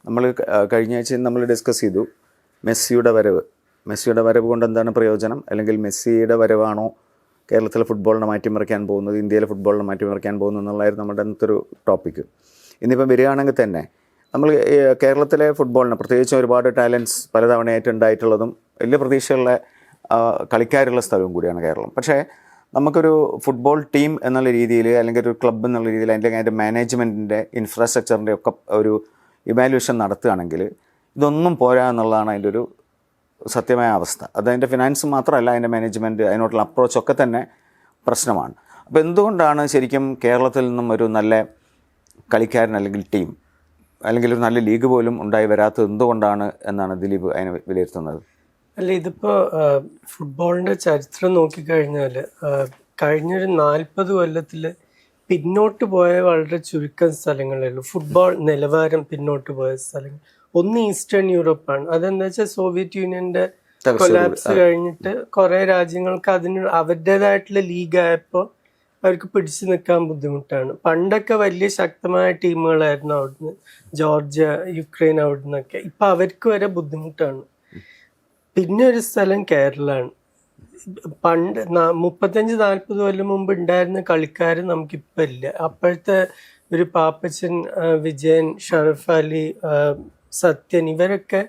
നമ്മൾ കഴിഞ്ഞ ആഴ്ച നമ്മൾ ഡിസ്കസ് ചെയ്തു മെസ്സിയുടെ വരവ് കൊണ്ട് എന്താണ് പ്രയോജനം, അല്ലെങ്കിൽ മെസ്സിയുടെ വരവാണോ കേരളത്തിലെ ഫുട്ബോളിനെ മാറ്റിമറിക്കാൻ പോകുന്നത്, ഇന്ത്യയിലെ ഫുട്ബോളിനെ മാറ്റിമറിക്കാൻ പോകുന്നത് എന്നുള്ളതായിരുന്നു നമ്മുടെ അന്നത്തെ ഒരു ടോപ്പിക്ക്. ഇന്നിപ്പം വരികയാണെങ്കിൽ തന്നെ നമ്മൾ കേരളത്തിലെ ഫുട്ബോളിന് പ്രത്യേകിച്ചും ഒരുപാട് ടാലൻസ് പലതവണയായിട്ട് ഉണ്ടായിട്ടുള്ളതും വലിയ പ്രതീക്ഷയുള്ള കളിക്കാരുള്ള സ്ഥലവും കൂടിയാണ് കേരളം. പക്ഷേ നമുക്കൊരു ഫുട്ബോൾ ടീം എന്നുള്ള രീതിയിൽ, അല്ലെങ്കിൽ ഒരു ക്ലബ്ബ് എന്നുള്ള രീതിയിൽ, അല്ലെങ്കിൽ അതിൻ്റെ മാനേജ്മെൻറ്റിൻ്റെ ഇൻഫ്രാസ്ട്രക്ചറിൻ്റെ ഒക്കെ ഒരു ഇവാലുവേഷൻ നടത്തുകയാണെങ്കിൽ ഇതൊന്നും പോരാ എന്നുള്ളതാണ് അതിൻ്റെ ഒരു സത്യമായ അവസ്ഥ. അതതിൻ്റെ ഫിനാൻസ് മാത്രമല്ല, അതിൻ്റെ മാനേജ്മെൻറ്റ്, അതിനോടുള്ള അപ്രോച്ചൊക്കെ തന്നെ പ്രശ്നമാണ്. അപ്പോൾ എന്തുകൊണ്ടാണ് ശരിക്കും കേരളത്തിൽ നിന്നും ഒരു നല്ല കളിക്കാരൻ അല്ലെങ്കിൽ ടീം അല്ലെങ്കിൽ ഒരു നല്ല ലീഗ് പോലും ഉണ്ടായി വരാത്തത് എന്തുകൊണ്ടാണ് എന്നാണ് ദിലീപ് അതിനെ വിലയിരുത്തുന്നത്? അല്ല, ഇതിപ്പോൾ ഫുട്ബോളിൻ്റെ ചരിത്രം നോക്കിക്കഴിഞ്ഞാൽ കഴിഞ്ഞൊരു 40 കൊല്ലത്തിൽ പിന്നോട്ട് പോയ വളരെ ചുരുക്കം സ്ഥലങ്ങളേ ഉള്ളൂ. ഫുട്ബോൾ നിലവാരം പിന്നോട്ട് പോയ സ്ഥലങ്ങൾ ഒന്ന് ഈസ്റ്റേൺ യൂറോപ്പാണ്. അതെന്താ വെച്ചാൽ സോവിയറ്റ് യൂണിയൻ്റെ കൊലാപ്സ് കഴിഞ്ഞിട്ട് കുറേ രാജ്യങ്ങൾക്ക് അതിന് അവരുടേതായിട്ടുള്ള ലീഗ് ആയപ്പോൾ അവർക്ക് പിടിച്ചു നിൽക്കാൻ ബുദ്ധിമുട്ടാണ്. പണ്ടൊക്കെ വലിയ ശക്തമായ ടീമുകളായിരുന്നു അവിടുന്ന്, ജോർജിയ, യുക്രൈൻ, അവിടുന്നൊക്കെ. ഇപ്പം അവർക്ക് വരെ ബുദ്ധിമുട്ടാണ്. പിന്നെ ഒരു സ്ഥലം കേരളമാണ്. പണ്ട് 35-40 കൊല്ലം മുമ്പ് ഉണ്ടായിരുന്ന കളിക്കാർ നമുക്കിപ്പോൾ ഇല്ല. അപ്പോഴത്തെ ഒരു പാപ്പച്ചൻ, വിജയൻ, ഷറഫ് അലി, സത്യൻ, ഇവരൊക്കെ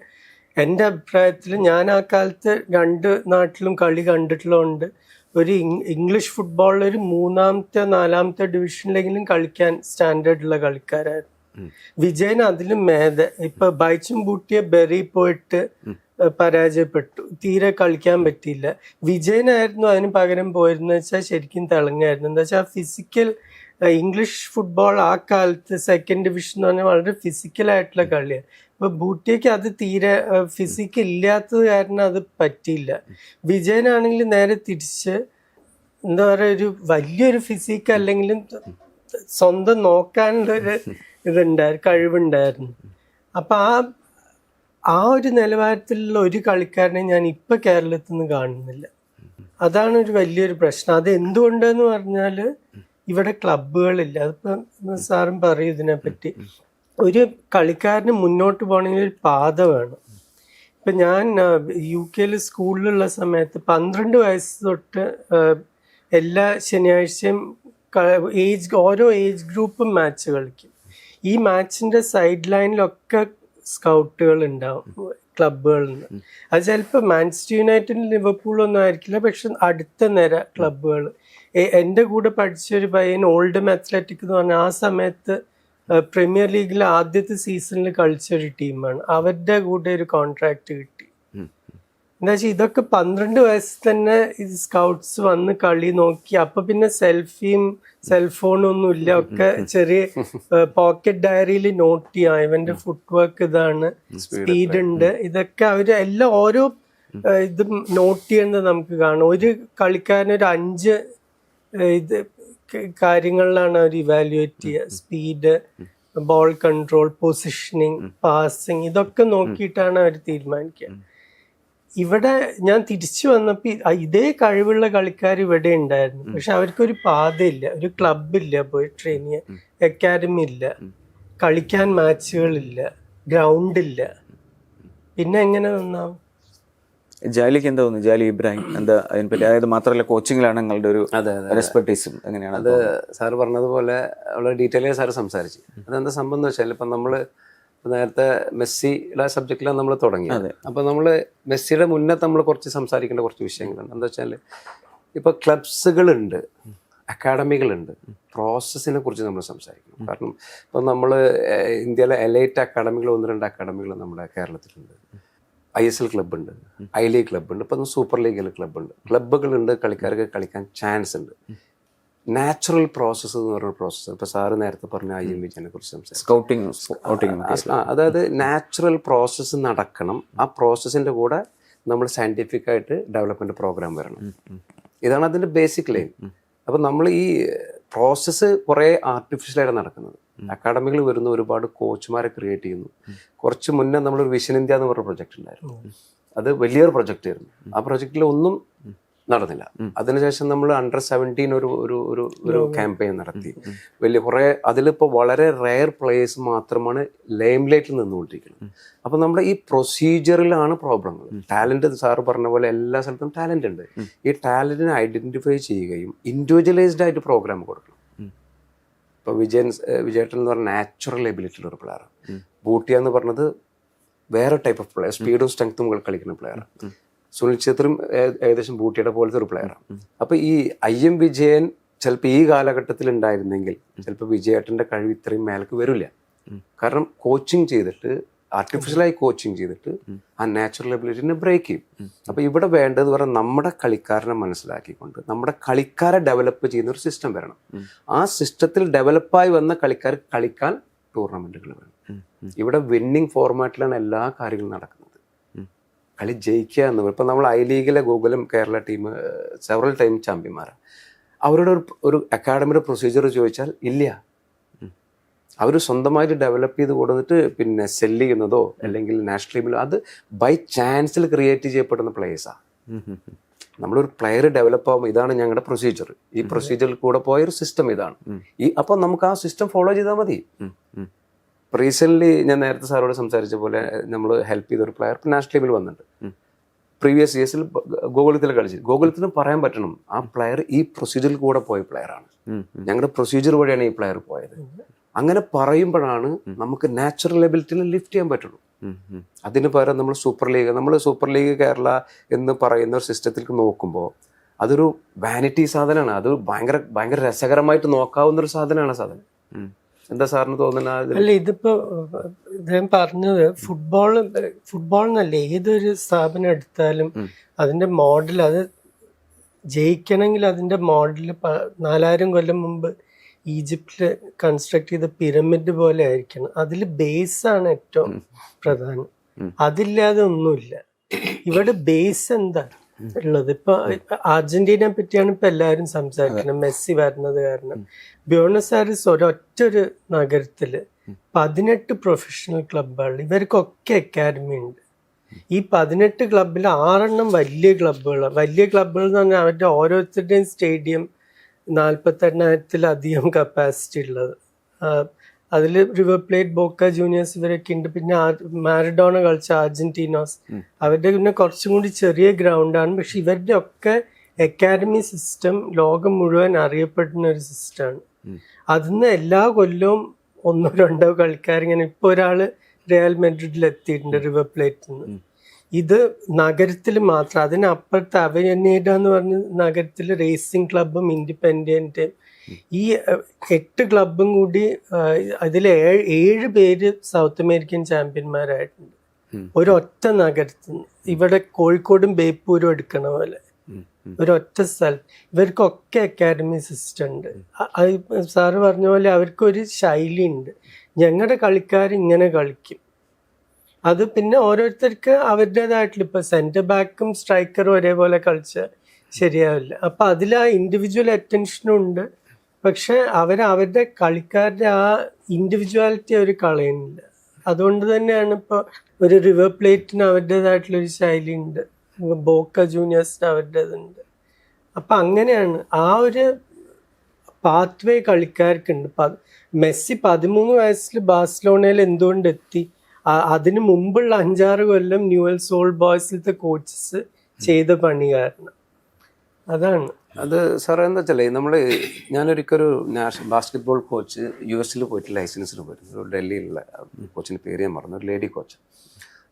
എൻ്റെ അഭിപ്രായത്തിൽ, ഞാൻ ആ കാലത്ത് 2 നാട്ടിലും കളി കണ്ടിട്ടുള്ളതുകൊണ്ട് ഒരു ഇംഗ്ലീഷ് ഫുട്ബോളിൽ ഒരു 3ാമത്തെ 4ാമത്തെ ഡിവിഷനിലെങ്കിലും കളിക്കാൻ സ്റ്റാൻഡേർഡുള്ള കളിക്കാരായിരുന്നു. വിജയൻ അതിലും മേധ. ഇപ്പൊ ബൈച്ചും ബൂട്ടിയെ ബെറി പോയിട്ട് പരാജയപ്പെട്ടു, തീരെ കളിക്കാൻ പറ്റിയില്ല. വിജയനായിരുന്നു അതിന് പകരം പോയിരുന്നത് വെച്ചാൽ ശരിക്കും തിളങ്ങായിരുന്നു. എന്താ വെച്ചാൽ ഫിസിക്കൽ ഇംഗ്ലീഷ് ഫുട്ബോൾ ആ കാലത്ത് 2nd ഡിവിഷൻ എന്ന് പറഞ്ഞാൽ വളരെ ഫിസിക്കലായിട്ടുള്ള കളിയാണ്. ഇപ്പൊ ബൂട്ടിയയ്ക്ക് അത് തീരെ ഫിസിക്കൽ ഇല്ലാത്തത് കാരണം അത് പറ്റിയില്ല. വിജയനാണെങ്കിൽ നേരെ തിരിച്ച് എന്താ പറയുക, ഒരു വലിയൊരു ഫിസിക്ക് അല്ലെങ്കിലും സ്വന്തം നോക്കാനുള്ളൊരു കഴിവുണ്ടായിരുന്നു. അപ്പൊ ആ ഒരു നിലവാരത്തിലുള്ള ഒരു കളിക്കാരനെ ഞാൻ ഇപ്പൊ കേരളത്തിൽ നിന്ന് കാണുന്നില്ല. അതാണ് ഒരു വലിയൊരു പ്രശ്നം. അത് എന്തുകൊണ്ടെന്ന് പറഞ്ഞാൽ ഇവിടെ ക്ലബ്ബുകളില്ല. അതിപ്പോ സാറും പറയും ഇതിനെപ്പറ്റി. ഒരു കളിക്കാരന് മുന്നോട്ട് പോകണമെങ്കിൽ ഒരു പാത വേണം. ഇപ്പം ഞാൻ UK സ്കൂളിലുള്ള സമയത്ത് 12 വയസ്സ് തൊട്ട് എല്ലാ ശനിയാഴ്ചയും ഓരോ ഏജ് ഗ്രൂപ്പും മാച്ച് കളിക്കും. ഈ മാച്ചിൻ്റെ സൈഡ് ലൈനിലൊക്കെ സ്കൗട്ടുകൾ ഉണ്ടാവും ക്ലബ്ബുകളിൽ നിന്ന്. അത് ചിലപ്പോൾ മാഞ്ചസ്റ്റർ യുണൈറ്റഡ്, ലിവർപൂളൊന്നും ആയിരിക്കില്ല, പക്ഷെ അടുത്ത നിര ക്ലബ്ബുകൾ. എൻ്റെ കൂടെ പഠിച്ചൊരു പയ്യൻ ഓൾഡം അത്ലറ്റിക് എന്ന് പറഞ്ഞാൽ ആ സമയത്ത് പ്രീമിയർ ലീഗിൽ ആദ്യത്തെ സീസണിൽ കളിച്ചൊരു ടീമാണ്. അവരുടെ കൂടെ ഒരു കോൺട്രാക്ട് കിട്ടി. എന്താ വെച്ചാൽ ഇതൊക്കെ 12 വയസ്സിൽ തന്നെ ഇത് സ്കൗട്ട്സ് വന്ന് കളി നോക്കി. അപ്പൊ പിന്നെ സെൽഫിയും സെൽഫോണും ഒന്നും ഇല്ല. ഒക്കെ ചെറിയ പോക്കറ്റ് ഡയറിയിൽ നോട്ട് ചെയ്യാം, ഇവന്റെ ഫുട് വർക്ക് ഇതാണ്, സ്പീഡ് ഉണ്ട്, ഇതൊക്കെ അവര് എല്ലാം ഓരോ ഇതും നോട്ട് ചെയ്യുന്നത് നമുക്ക് കാണാം. ഒരു കളിക്കാരനൊരു 5 ഇത് കാര്യങ്ങളിലാണ് അവർ ഇവാലുവേറ്റ് ചെയ്യുക. Speed, ball control, positioning, passing, ഇതൊക്കെ നോക്കിയിട്ടാണ് അവർ തീരുമാനിക്കുക. ഇവിടെ ഞാൻ തിരിച്ചു വന്നപ്പോൾ ഇതേ കഴിവുള്ള കളിക്കാർ ഇവിടെ ഉണ്ടായിരുന്നു, പക്ഷെ അവർക്കൊരു പാതയില്ല, ഒരു ക്ലബില്ല പോയി ട്രെയിൻ ചെയ്യാൻ, അക്കാഡമി ഇല്ല, കളിക്കാൻ മാച്ചുകളില്ല, ഗ്രൗണ്ടില്ല. പിന്നെ എങ്ങനെ നന്നാവും? ജാലിക്ക് എന്താ തോന്നുന്നു? ജാലി ഇബ്രാഹിം എന്താ അതിനെപ്പറ്റി? അതായത് മാത്രമല്ല കോച്ചിങ്ങിലാണ് നിങ്ങളുടെ ഒരു എക്സ്പെർട്ടീസും എങ്ങനെയാണ്? അത് സാറ് പറഞ്ഞതുപോലെ വളരെ ഡീറ്റെയിൽ ആയി സാറ് സംസാരിച്ചു. അതെന്താ സംഭവം എന്ന് വെച്ചാൽ, ഇപ്പം നമ്മൾ നേരത്തെ മെസ്സിയുടെ സബ്ജക്റ്റിലാണ് നമ്മൾ തുടങ്ങിയത്. അപ്പോൾ നമ്മൾ മെസ്സിയുടെ മുന്നേ നമ്മൾ കുറച്ച് സംസാരിക്കേണ്ട കുറച്ച് വിഷയങ്ങളുണ്ട്. എന്താ വെച്ചാൽ, ഇപ്പോൾ ക്ലബ്സുകളുണ്ട്, അക്കാഡമികളുണ്ട്, പ്രോസസ്സിനെ കുറിച്ച് നമ്മൾ സംസാരിക്കണം. കാരണം ഇപ്പം നമ്മൾ ഇന്ത്യയിലെ എലൈറ്റ് അക്കാഡമികൾ 1-2 അക്കാഡമികൾ നമ്മുടെ കേരളത്തിലുണ്ട്. ISL ക്ലബ്ബുണ്ട്, I ലീഗ് ക്ലബ്ബുണ്ട്, ഇപ്പം സൂപ്പർ ലീഗിൽ ക്ലബ്ബുകളുണ്ട്, കളിക്കാർക്ക് കളിക്കാൻ ചാൻസ് ഉണ്ട്. നാച്ചുറൽ പ്രോസസ്സ് എന്ന് പറഞ്ഞ പ്രോസസ്സ്, ഇപ്പോൾ സാറ് നേരത്തെ പറഞ്ഞ IMVനെ കുറിച്ച് സംസാരിക്കും. അതായത് നാച്ചുറൽ പ്രോസസ്സ് നടക്കണം. ആ പ്രോസസ്സിൻ്റെ കൂടെ നമ്മൾ സയൻറ്റിഫിക് ആയിട്ട് ഡെവലപ്മെൻറ്റ് പ്രോഗ്രാം വരണം. ഇതാണ് അതിൻ്റെ ബേസിക് ലൈൻ. അപ്പം നമ്മൾ ഈ പ്രോസസ്സ് കുറേ ആർട്ടിഫിഷ്യലായിട്ട് നടക്കുന്നത്. അക്കാഡമികൾ വരുന്ന ഒരുപാട് കോച്ചുമാരെ ക്രിയേറ്റ് ചെയ്യുന്നു. കുറച്ച് മുന്നേ നമ്മളൊരു വിഷൻ ഇന്ത്യ എന്ന് പറഞ്ഞ പ്രൊജക്റ്റ് ഉണ്ടായിരുന്നു. അത് വലിയൊരു പ്രൊജക്റ്റ് ആയിരുന്നു. ആ പ്രൊജക്റ്റിൽ ഒന്നും നടന്നില്ല. അതിനുശേഷം നമ്മൾ അണ്ടർ-17 ഒരു ക്യാമ്പയിൻ നടത്തി. വലിയ കുറെ അതിലിപ്പോൾ വളരെ റെയർ പ്ലേയേഴ്സ് മാത്രമാണ് ലൈം ലൈറ്റിൽ നിന്നുകൊണ്ടിരിക്കുന്നത്. അപ്പൊ നമ്മുടെ ഈ പ്രൊസീജിയറിലാണ് പ്രോബ്ലങ്ങൾ. ടാലന്റ് സാറ് പറഞ്ഞ പോലെ എല്ലാ സ്ഥലത്തും ടാലന്റ് ഉണ്ട്. ഈ ടാലന്റിനെ ഐഡന്റിഫൈ ചെയ്യുകയും ഇൻഡിവിജ്വലൈസ്ഡ് ആയിട്ട് പ്രോഗ്രാം കൊടുക്കണം. ഇപ്പൊ വിജയേട്ടൻ എന്ന് പറഞ്ഞ നാച്ചുറൽ എബിലിറ്റിയുള്ള ഒരു പ്ലെയർ, ബൂട്ടിയ എന്ന് പറഞ്ഞത് വേറെ ടൈപ്പ് ഓഫ് പ്ലെയർ, സ്പീഡും സ്ട്രെങ്ത്തും കളിക്കുന്ന പ്ലെയർ. സുനിൽ ഛേത്രിയും ഏകദേശം ബൂട്ടിയുടെ പോലത്തെ ഒരു പ്ലെയറാണ്. അപ്പൊ ഈ IM വിജയൻ ചിലപ്പോൾ ഈ കാലഘട്ടത്തിൽ ഉണ്ടായിരുന്നെങ്കിൽ ചിലപ്പോൾ വിജയേട്ടന്റെ കഴിവ് ഇത്രയും മേലേക്ക് വരില്ല. കാരണം കോച്ചിങ് ചെയ്തിട്ട്, ആർട്ടിഫിഷ്യലായി കോച്ചിങ് ചെയ്തിട്ട് ആ നാച്ചുറൽ എബിലിറ്റിനെ ബ്രേക്ക് ചെയ്യും. അപ്പൊ ഇവിടെ വേണ്ടത് പറഞ്ഞാൽ നമ്മുടെ കളിക്കാരനെ മനസ്സിലാക്കിക്കൊണ്ട് നമ്മുടെ കളിക്കാരെ ഡെവലപ്പ് ചെയ്യുന്ന ഒരു സിസ്റ്റം വരണം. ആ സിസ്റ്റത്തിൽ ഡെവലപ്പായി വന്ന കളിക്കാർ കളിക്കാൻ ടൂർണമെന്റുകൾ വേണം. ഇവിടെ വിന്നിങ് ഫോർമാറ്റിലാണ് എല്ലാ കാര്യങ്ങളും നടക്കുന്നത്. കളി ജയിക്കുക എന്ന് ഇപ്പം നമ്മൾ I ലീഗിലെ Gokulam Kerala team several time ചാമ്പ്യന്മാരാണ്. അവരുടെ ഒരു അക്കാഡമിയുടെ പ്രൊസീജിയർ ചോദിച്ചാൽ ഇല്ല. അവർ സ്വന്തമായിട്ട് ഡെവലപ്പ് ചെയ്ത് കൊടുത്തിട്ട് പിന്നെ സെല്ല് ചെയ്യുന്നതോ അല്ലെങ്കിൽ നാഷണൽ ടീമിലോ അത് ബൈ ചാൻസിൽ ക്രിയേറ്റ് ചെയ്യപ്പെടുന്ന പ്ലേയേഴ്സാണ്. നമ്മളൊരു പ്ലെയർ ഡെവലപ്പ് ആകുമ്പോൾ ഇതാണ് ഞങ്ങളുടെ പ്രൊസീജിയർ, ഈ പ്രൊസീജിയറിൽ കൂടെ പോയൊരു സിസ്റ്റം ഇതാണ്. അപ്പോൾ നമുക്ക് ആ സിസ്റ്റം ഫോളോ ചെയ്താൽ മതി. റീസെന്റ് ഞാൻ നേരത്തെ സാറോട് സംസാരിച്ച പോലെ നമ്മൾ ഹെൽപ്പ് ചെയ്ത ഒരു പ്ലെയർ നാഷണൽ ടീമിൽ വന്നിട്ടുണ്ട്. പ്രീവിയസ് ഇയേഴ്സിൽ ഗോകുലത്തിൽ കളിച്ചു. ഗോകുലത്തിന് പറയാൻ പറ്റണം ആ പ്ലെയർ ഈ പ്രൊസീജിയറിൽ കൂടെ പോയ പ്ലെയറാണ്, ഞങ്ങളുടെ പ്രൊസീജിയർ വഴിയാണ് ഈ പ്ലെയർ പോയത്. അങ്ങനെ പറയുമ്പോഴാണ് നമുക്ക് നാച്ചുറൽ എബിലിറ്റിനെ ലിഫ്റ്റ് ചെയ്യാൻ പറ്റുള്ളൂ. അതിന് പകരം നമ്മൾ സൂപ്പർ ലീഗ് കേരള എന്ന് പറയുന്ന ഒരു സിസ്റ്റത്തിലേക്ക് നോക്കുമ്പോൾ അതൊരു വാനിറ്റി സാധനമാണ്. അത് ഭയങ്കര രസകരമായിട്ട് നോക്കാവുന്ന ഒരു സാധനമാണ്. എന്താ സാറിന് തോന്നുന്നത്? അല്ല, ഇതിപ്പോ ഇദ്ദേഹം പറഞ്ഞത് ഫുട്ബോൾ എന്നല്ല, ഏതൊരു സ്ഥാപനം എടുത്താലും അതിന്റെ മോഡൽ, അത് ജയിക്കണമെങ്കിൽ അതിന്റെ മോഡൽ 4000 കൊല്ലം മുമ്പ് ഈജിപ്തില് കൺസ്ട്രക്ട് ചെയ്ത പിരമിഡ് പോലെ ആയിരിക്കണം. അതിൽ ബേസാണ് ഏറ്റവും പ്രധാനം. അതില്ലാതെ ഒന്നുമില്ല. ഇവിടെ ബേസ് എന്താ ഉള്ളത്? ഇപ്പൊ അർജന്റീനയെ പറ്റിയാണ് ഇപ്പൊ എല്ലാവരും സംസാരിക്കുന്നത്, മെസ്സി വരുന്നത് കാരണം. ബ്യൂണസ് ആയർസ് ഒരൊറ്റൊരു നഗരത്തില് 18 പ്രൊഫഷണൽ ക്ലബ്ബുകൾ, ഇവർക്കൊക്കെ അക്കാഡമി ഉണ്ട്. ഈ 18 ക്ലബിൽ 6 വലിയ ക്ലബ്ബുകളാണ്. വലിയ ക്ലബ്ബുകൾ എന്ന് പറഞ്ഞാൽ അവരുടെ ഓരോരുത്തരുടെയും സ്റ്റേഡിയം 48,000-ലധികം കപ്പാസിറ്റി ഉള്ളത്. അതിൽ റിവർ പ്ലേറ്റ്, ബോക്ക ജൂനിയേഴ്സ് ഇവരൊക്കെ ഉണ്ട്. പിന്നെ മാരഡോണ കളിച്ച അർജന്റീനോസ്, അവരുടെ പിന്നെ കുറച്ചും കൂടി ചെറിയ ഗ്രൗണ്ടാണ്. പക്ഷെ ഇവരുടെ ഒക്കെ അക്കാഡമി സിസ്റ്റം ലോകം മുഴുവൻ അറിയപ്പെടുന്ന ഒരു സിസ്റ്റമാണ്. അതിന്ന് എല്ലാ കൊല്ലവും 1-2 കളിക്കാരിങ്ങനെ, ഇപ്പൊ ഒരാള് റയൽ മെഡ്രിഡിൽ എത്തിയിട്ടുണ്ട് റിവർ പ്ലേറ്റിൽ നിന്ന്. ഇത് നഗരത്തിൽ മാത്രം. അതിനപ്പുറത്ത് അവനേഡ എന്ന് പറഞ്ഞ നഗരത്തിൽ റേസിംഗ് ക്ലബും ഇൻഡിപെൻഡന്റ്, ഈ 8 ക്ലബും കൂടി അതിൽ 7 പേര് സൗത്ത് അമേരിക്കൻ ചാമ്പ്യന്മാരായിട്ടുണ്ട് ഒരൊറ്റ നഗരത്തിൽ നിന്ന്. ഇവിടെ കോഴിക്കോടും ബേപ്പൂരും എടുക്കണ പോലെ ഒരൊറ്റ സ്ഥലം. ഇവർക്കൊക്കെ അക്കാഡമി സിസ്റ്റം ഉണ്ട്. സാറ് പറഞ്ഞ പോലെ അവർക്കൊരു ശൈലി ഉണ്ട്. ഞങ്ങളുടെ കളിക്കാർ ഇങ്ങനെ കളിക്കും. അത് പിന്നെ ഓരോരുത്തർക്ക് അവരുടേതായിട്ടുള്ള, ഇപ്പൊ സെന്റർ ബാക്കും സ്ട്രൈക്കറും ഒരേപോലെ കളിച്ചാൽ ശരിയാവില്ല. അപ്പൊ അതിൽ ആ ഇൻഡിവിജ്വൽ അറ്റൻഷനും ഉണ്ട്. പക്ഷെ അവരുടെ കളിക്കാരുടെ ആ ഇൻഡിവിജ്വാലിറ്റി അവർ കളയുന്നില്ല. അതുകൊണ്ട് തന്നെയാണ് ഇപ്പൊ ഒരു റിവർ പ്ലേറ്റിന് അവരുടേതായിട്ടുള്ളൊരു ശൈലി ഉണ്ട്, ബോക്ക ജൂനിയേഴ്സിന് അവരുടേതുണ്ട്. അപ്പൊ അങ്ങനെയാണ് ആ ഒരു പാത്വേ കളിക്കാർക്കുണ്ട്. മെസ്സി 13 വയസ്സിൽ ബാഴ്സലോണയിൽ എന്തുകൊണ്ട് എത്തി? അതിന് മുമ്പുള്ള 5-6 കൊല്ലം ന്യൂവൽസ് ഓൾഡ് ബോയ്സിലത്തെ കോച്ചസ് ചെയ്ത പണി കാരണം. അതാണ് അത്. സാറേ എന്താ വെച്ചാൽ ഞാനൊരിക്കലൊരു ബാസ്കറ്റ്ബോൾ കോച്ച് US പോയിട്ട് ലൈസൻസിന് പോയിരുന്നു. ഒരു ഡൽഹിയിലുള്ള കോച്ചിൻ്റെ പേര് ഞാൻ മറന്നു, ഒരു ലേഡി കോച്ച്.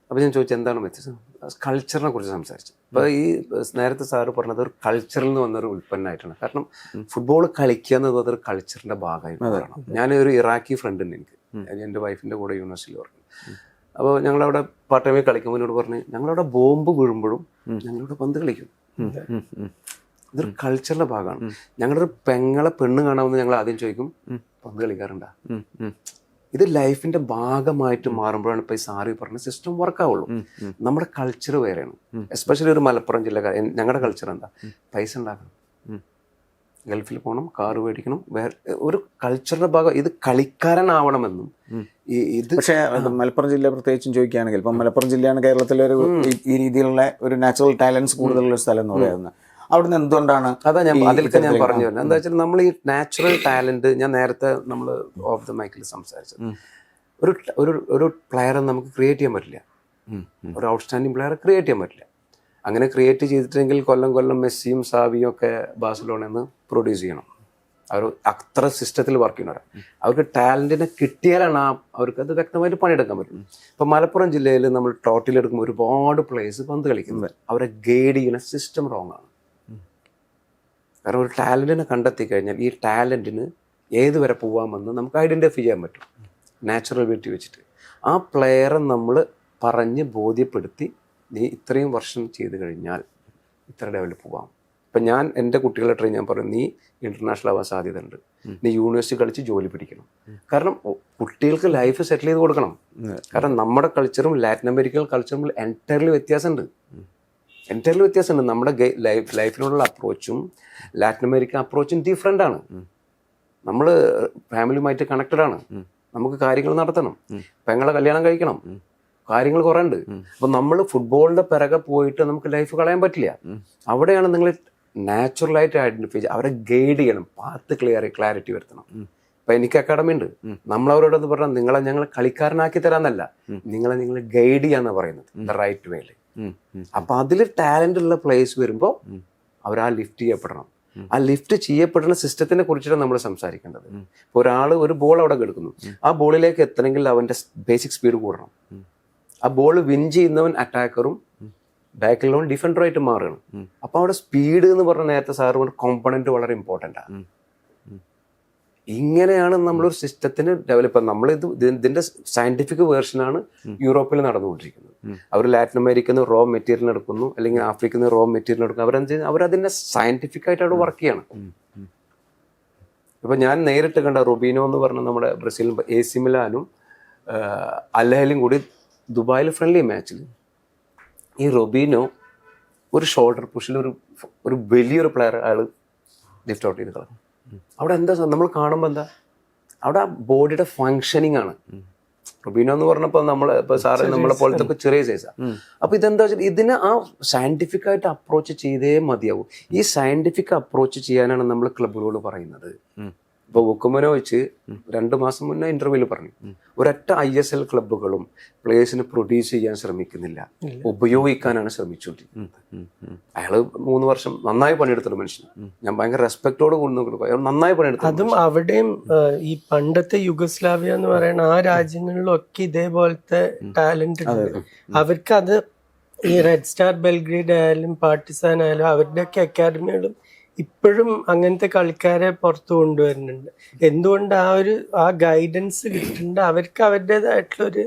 അപ്പോൾ ഞാൻ ചോദിച്ചു എന്താണ് വ്യത്യാസം, കൾച്ചറിനെ കുറിച്ച് സംസാരിച്ചു. അപ്പോൾ ഈ നേരത്തെ സാറ് പറഞ്ഞത് ഒരു കൾച്ചറിൽ നിന്ന് വന്നൊരു ഉൽപ്പന്നമായിട്ടാണ്. കാരണം ഫുട്ബോൾ കളിക്കുക എന്നത് അതൊരു കൾച്ചറിൻ്റെ ഭാഗമായിട്ട് പറയണം. ഞാനൊരു ഇറാഖി ഫ്രണ്ട് ഉണ്ട് എനിക്ക്, എൻ്റെ വൈഫിൻ്റെ കൂടെ യൂണിവേഴ്സിറ്റിയിൽ വർക്ക്. അപ്പോൾ ഞങ്ങളവിടെ പാർട്ട് ടൈമിൽ കളിക്കുമ്പോൾ എന്നോട് പറഞ്ഞ് ഞങ്ങളവിടെ ബോംബ് വീഴുമ്പോഴും ഞങ്ങളിവിടെ പന്ത് കളിക്കും. ഇതൊരു കൾച്ചറിന്റെ ഭാഗമാണ്. ഞങ്ങളുടെ ഒരു പെണ്ണ് കാണാമെന്ന് ഞങ്ങൾ ആദ്യം ചോദിക്കും, പന്ത് കളിക്കാറുണ്ടാ? ഇത് ലൈഫിന്റെ ഭാഗമായിട്ട് മാറുമ്പോഴാണ് ഇപ്പൊ ഈ സാറി പറഞ്ഞ സിസ്റ്റം വർക്ക് ആവുള്ളൂ. നമ്മുടെ കൾച്ചർ വേറെയാണ്. എസ്പെഷ്യലി ഒരു മലപ്പുറം ജില്ലക്കാർ, ഞങ്ങളുടെ കൾച്ചർ എന്താ? പൈസ ഉണ്ടാക്കണം, ഗൾഫിൽ പോകണം, കാറ് മേടിക്കണം, വേറെ ഒരു കൾച്ചറിന്റെ ഭാഗം. ഇത് കളിക്കാരനാവണമെന്നും ഇത്. പക്ഷേ മലപ്പുറം ജില്ല പ്രത്യേകിച്ചും ചോദിക്കുകയാണെങ്കിൽ, ഇപ്പം മലപ്പുറം ജില്ലയാണ് കേരളത്തിലെ ഒരു ഈ രീതിയിലുള്ള ഒരു നാച്ചുറൽ ടാലൻസ് കൂടുതലുള്ള സ്ഥലം എന്ന് പറയുന്നത്. അവിടുന്ന് എന്തുകൊണ്ടാണ് അതാ അതിലൊക്കെ ഞാൻ പറഞ്ഞു വരുന്നത്. എന്താ വെച്ചാൽ നമ്മൾ ഈ നാച്ചുറൽ ടാലന്റ്, ഞാൻ നേരത്തെ നമ്മൾ ഓഫ് ദ മൈക്കിൽ സംസാരിച്ചത്, ഒരു ഒരു ഒരു പ്ലെയറെ നമുക്ക് ക്രിയേറ്റ് ചെയ്യാൻ പറ്റില്ല. ഒരു ഔട്ട്സ്റ്റാൻഡിങ് പ്ലെയറെ ക്രിയേറ്റ് ചെയ്യാൻ പറ്റില്ല. അങ്ങനെ ക്രിയേറ്റ് ചെയ്തിട്ടുണ്ടെങ്കിൽ കൊല്ലം മെസ്സിയും സാവിയും ഒക്കെ ബാഴ്സലോണയിൽ നിന്ന് പ്രൊഡ്യൂസ് ചെയ്യണം. അവർ അത്ര സിസ്റ്റത്തിൽ വർക്ക് ചെയ്യുന്നവരാണ്. അവർക്ക് ടാലന്റിനെ കിട്ടിയാലാണ് അവർക്ക് അത് വ്യക്തമായിട്ട് പണിയെടുക്കാൻ പറ്റും. ഇപ്പം മലപ്പുറം ജില്ലയിൽ നമ്മൾ ടോട്ടലെടുക്കുമ്പോൾ ഒരുപാട് പ്ലേയേഴ്സ് പന്ത് കളിക്കുന്നത് അവരെ ഗൈഡ് ചെയ്യുന്ന സിസ്റ്റം റോങ് ആണ്. കാരണം ഒരു ടാലന്റിനെ കണ്ടെത്തി കഴിഞ്ഞാൽ ഈ ടാലന്റിന് ഏത് വരെ പോകാമെന്ന് നമുക്ക് ഐഡന്റിഫൈ ചെയ്യാൻ പറ്റും നാച്ചുറൽ ബ്യൂട്ടി വെച്ചിട്ട്. ആ പ്ലെയറെ നമ്മൾ പറഞ്ഞ് ബോധ്യപ്പെടുത്തി നീ ഇത്രയും വർഷം ചെയ്ത് കഴിഞ്ഞാൽ ഇത്ര ലെവലിൽ പോകാം. ഇപ്പം ഞാൻ എൻ്റെ കുട്ടികളെ ട്രെയിൻ ഞാൻ പറയും, നീ ഇൻ്റർനാഷണൽ ആവാൻ സാധ്യത ഉണ്ട്, നീ യൂണിവേഴ്സിറ്റി കളിച്ച് ജോലി പിടിക്കണം. കാരണം കുട്ടികൾക്ക് ലൈഫ് സെറ്റിൽ ചെയ്ത് കൊടുക്കണം. കാരണം നമ്മുടെ കൾച്ചറും ലാറ്റിൻ അമേരിക്കൻ കൾച്ചറും എൻറ്റയർലി വ്യത്യാസമുണ്ട്. നമ്മുടെ ലൈഫിനോടുള്ള അപ്രോച്ചും ലാറ്റിൻ അമേരിക്കൻ അപ്രോച്ചും ഡിഫറെൻ്റ് ആണ്. നമ്മൾ ഫാമിലിയുമായിട്ട് കണക്റ്റഡ് ആണ്. നമുക്ക് കാര്യങ്ങൾ നടത്തണം, പെങ്ങളെ കല്യാണം കഴിക്കണം, കാര്യങ്ങൾ കുറേ ഉണ്ട്. അപ്പം നമ്മൾ ഫുട്ബോളിൻ്റെ പിറകെ പോയിട്ട് നമുക്ക് ലൈഫ് കളയാൻ പറ്റില്ല. അവിടെയാണ് നിങ്ങൾ നാച്ചുറലായിട്ട് ഐഡന്റിഫൈ ചെയ്യുക, അവരെ ഗൈഡ് ചെയ്യണം, പാത്ത് ക്ലാരിറ്റി വരുത്തണം. ഇപ്പം എനിക്ക് അക്കാഡമി ഉണ്ട്. നമ്മളവരോടൊന്ന് പറഞ്ഞാൽ ഞങ്ങൾ കളിക്കാരനാക്കി തരാന്നല്ല, നിങ്ങൾ ഗൈഡ് ചെയ്യാന്നാണ് പറയുന്നത്, ദ റൈറ്റ് വേയിൽ. അപ്പം അതിൽ ടാലൻ്റ് ഉള്ള പ്ലേയേഴ്സ് വരുമ്പോൾ അവർ ആ ലിഫ്റ്റ് ചെയ്യപ്പെടണം. ആ ലിഫ്റ്റ് ചെയ്യപ്പെടുന്ന സിസ്റ്റത്തിനെ കുറിച്ചിട്ടാണ് നമ്മൾ സംസാരിക്കേണ്ടത്. ഇപ്പോൾ ഒരാൾ ഒരു ബോൾ അവിടെ കിടക്കുന്നു, ആ ബോളിലേക്ക് എത്തണമെങ്കിൽ അവൻ്റെ ബേസിക് സ്പീഡ് കൂടണം. ആ ബോൾ വിൻ ചെയ്യുന്നവൻ അറ്റാക്കറും ബാക്കിലുള്ളവൻ ഡിഫൻഡറുമായിട്ട് മാറണം. അപ്പോൾ അവിടെ സ്പീഡ് എന്ന് പറഞ്ഞ നേരത്തെ സാറ് കൊണ്ട് കോമ്പണന്റ് വളരെ ഇമ്പോർട്ടൻ്റ് ആണ്. ഇങ്ങനെയാണ് നമ്മളൊരു സിസ്റ്റത്തിന് ഡെവലപ്പ്. ഇതിന്റെ സയന്റിഫിക് വേർഷനാണ് യൂറോപ്പിൽ നടന്നുകൊണ്ടിരിക്കുന്നത്. അവർ ലാറ്റിൻ അമേരിക്കയിൽ നിന്ന് റോ മെറ്റീരിയൽ എടുക്കുന്നു, അല്ലെങ്കിൽ ആഫ്രിക്കയിൽ നിന്ന് റോ മെറ്റീരിയൽ എടുക്കുന്നു. അവരതിനെ സയന്റിഫിക് ആയിട്ട് അവിടെ വർക്ക് ചെയ്യണം. ഇപ്പൊ ഞാൻ നേരിട്ട് കണ്ട റൊബീനോ എന്ന് പറഞ്ഞ നമ്മുടെ ബ്രസീൽ AC മിലാനും അൽ അഹ്ലിയും കൂടി ദുബായിൽ ഫ്രണ്ട്ലി മാച്ചിൽ ഈ റൊബീനോ ഒരു ഷോൾഡർ പുഷിൽ ഒരു വലിയൊരു പ്ലെയർ അയാൾ ലിഫ്റ്റ് ഔട്ട് ചെയ്ത് കളഞ്ഞു. അവിടെ എന്താ നമ്മൾ കാണുമ്പോൾ എന്താ അവിടെ ആ ബോഡിയുടെ ഫങ്ഷനിങ് ആണ്. റൊബീനോ എന്ന് പറഞ്ഞപ്പോൾ ഇപ്പോൾ സാറ് നമ്മളെ പോലത്തെ ഒക്കെ ചെറിയ സൈസാണ്. അപ്പോൾ ഇതെന്താ വെച്ചാൽ ഇതിനെ ആ സയന്റിഫിക് ആയിട്ട് അപ്രോച്ച് ചെയ്തേ മതിയാവും. ഈ സയന്റിഫിക് അപ്രോച്ച് ചെയ്യാനാണ് നമ്മൾ ക്ലബുകളോട് പറയുന്നത്. ഇപ്പോൾ ഉക്കുമനോ വെച്ച് 2 മാസം മുന്നേ ഇന്റർവ്യൂവിൽ പറഞ്ഞു, ഒരൊറ്റ ISL ക്ലബ്ബുകളും പ്ലേയേഴ്സിനെ പ്രൊഡ്യൂസ് ചെയ്യാൻ ശ്രമിക്കുന്നില്ല, ഉപയോഗിക്കാനാണ് ശ്രമിച്ചുകൊണ്ടിരിക്കുന്നത്. അയാള് 3 വർഷം നന്നായി പണിയെടുത്തൊരു മനുഷ്യനാണ്. ഞാൻ ഭയങ്കര റെസ്പെക്ടോട് കൊടുക്കും. അയാൾ നന്നായി പണിയെടുത്തു. അതും അവിടെയും ഈ പണ്ടത്തെ യുഗസ്ലാവിയ എന്ന് പറയുന്ന ആ രാജ്യങ്ങളിലൊക്കെ ഇതേപോലത്തെ ടാലന്റ് ഉണ്ട്. അവർക്ക് അത് ഈ റെഡ് സ്റ്റാർ ബെൽഗ്രേഡ് ആയാലും പാർട്ടിസാൻ ആയാലും അവരുടെയൊക്കെ അക്കാഡമികളും ഇപ്പോഴും അങ്ങനത്തെ കളിക്കാരെ പുറത്തു കൊണ്ടുവരുന്നുണ്ട്. എന്തുകൊണ്ട് ആ ഗൈഡൻസ് കിട്ടുന്നുണ്ട്. അവർക്ക് അവരുടേതായിട്ടുള്ളൊരു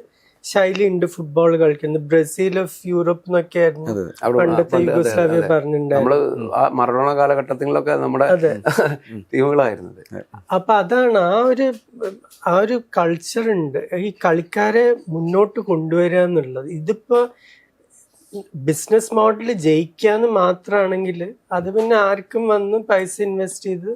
ശൈലി ഉണ്ട് ഫുട്ബോൾ കളിക്കുന്നത്. ബ്രസീൽ ഓഫ് യൂറോപ്പ് എന്നൊക്കെ ആയിരുന്നു പണ്ടത്തെ യുഗോസ്ലാവിയ പറഞ്ഞിട്ടുണ്ടായിരുന്നു. മറഡോണ കാലഘട്ടത്തിലൊക്കെ നമ്മുടെ ടീമുകളായിരുന്നത്. അപ്പൊ അതാണ് ആ ഒരു കൾച്ചർ ഉണ്ട് ഈ കളിക്കാരെ മുന്നോട്ട് കൊണ്ടുവരിക എന്നുള്ളത്. ഇതിപ്പോ ബിസിനസ് മോഡൽ ജയിക്കാന്ന് മാത്രമാണെങ്കിൽ അത് പിന്നെ ആർക്കും വന്ന് പൈസ ഇൻവെസ്റ്റ് ചെയ്ത്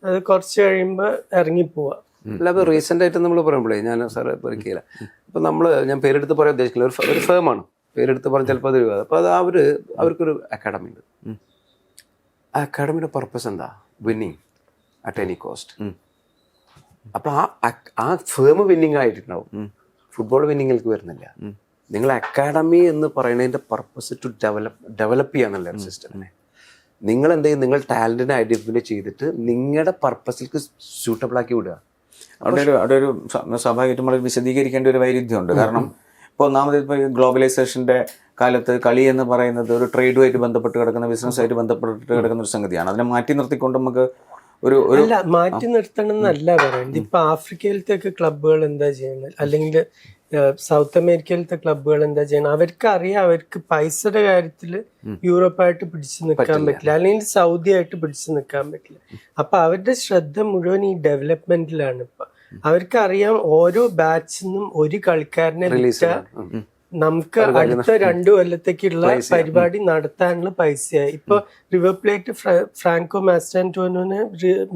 അത് കുറച്ച് കഴിയുമ്പോൾ ഇറങ്ങിപ്പോവാ. അല്ല, അപ്പോൾ റീസെൻ്റ് ആയിട്ട് നമ്മൾ പറയുമ്പോഴേ ഞാൻ സാറ് പരിക്കില്ല. ഇപ്പം ഞാൻ പേരെടുത്ത് പറയാൻ ഉദ്ദേശിക്കില്ല, ഒരു ഫേമാണ് പേരെടുത്ത് പറഞ്ഞാൽ ചിലപ്പോൾ അത് വിവാദം. അപ്പോൾ അത് അവർക്കൊരു അക്കാഡമി ഉണ്ട്. ആ അക്കാഡമിയുടെ പർപ്പസ് എന്താ? Winning at any cost. അപ്പോൾ ആ ഫേം വിന്നിങ് ആയിട്ടുണ്ടാവും, ഫുട്ബോൾ വിന്നിങ്ങിലേക്ക് വരുന്നില്ല. നിങ്ങൾ അക്കാഡമി എന്ന് പറയുന്നതിൻ്റെ പർപ്പസ് ടു ഡെവലപ്പ് ചെയ്യാന്നുള്ള ഒരു സിസ്റ്റത്തിനെ നിങ്ങൾ എന്ത് ചെയ്യും? നിങ്ങൾ ടാലന്റിനെ ഐഡന്റിഫൈ ചെയ്തിട്ട് നിങ്ങളുടെ പർപ്പസിലേക്ക് സ്യൂട്ടബിൾ ആക്കി വിടുക. അവിടെ ഒരു സ്വാഭാവികമായിട്ടും വളരെ വിശദീകരിക്കേണ്ട ഒരു വൈരുദ്ധ്യമുണ്ട്. കാരണം ഇപ്പോൾ ഒന്നാമത് ഇപ്പോൾ ഗ്ലോബലൈസേഷൻ്റെ കാലത്ത് കളി എന്ന് പറയുന്നത് ഒരു ട്രേഡുമായിട്ട് ബന്ധപ്പെട്ട് കിടക്കുന്ന, ബിസിനസ്സായിട്ട് ബന്ധപ്പെട്ട് കിടക്കുന്ന ഒരു സംഗതിയാണ്. അതിനെ മാറ്റി നിർത്തിക്കൊണ്ട് നമുക്ക് അല്ല മാറ്റി നിർത്തണം എന്നല്ല പറയുന്നത്. ഇപ്പൊ ആഫ്രിക്കയിലത്തെ ക്ലബുകൾ എന്താ ചെയ്യുന്നത്, അല്ലെങ്കിൽ സൗത്ത് അമേരിക്കയിലത്തെ ക്ലബുകൾ എന്താ ചെയ്യണം? അവർക്ക് അറിയാം അവർക്ക് പൈസയുടെ കാര്യത്തിൽ യൂറോപ്പായിട്ട് പിടിച്ചു നിൽക്കാൻ പറ്റില്ല, അല്ലെങ്കിൽ സൗദി ആയിട്ട് പിടിച്ചു നിൽക്കാൻ പറ്റില്ല. അപ്പൊ അവരുടെ ശ്രദ്ധ മുഴുവൻ ഈ ഡെവലപ്മെന്റിലാണ്. ഇപ്പൊ അവർക്കറിയാം ഓരോ ബാച്ചിന്നും ഒരു കളിക്കാരനെ വിറ്റാൽ നമുക്ക് അടുത്ത 2 കൊല്ലത്തേക്കുള്ള പരിപാടി നടത്താനുള്ള പൈസയായി. ഇപ്പൊ റിവർ പ്ലേറ്റ് ഫ്രാങ്കോ മാസ്റ്റാന്റോനെ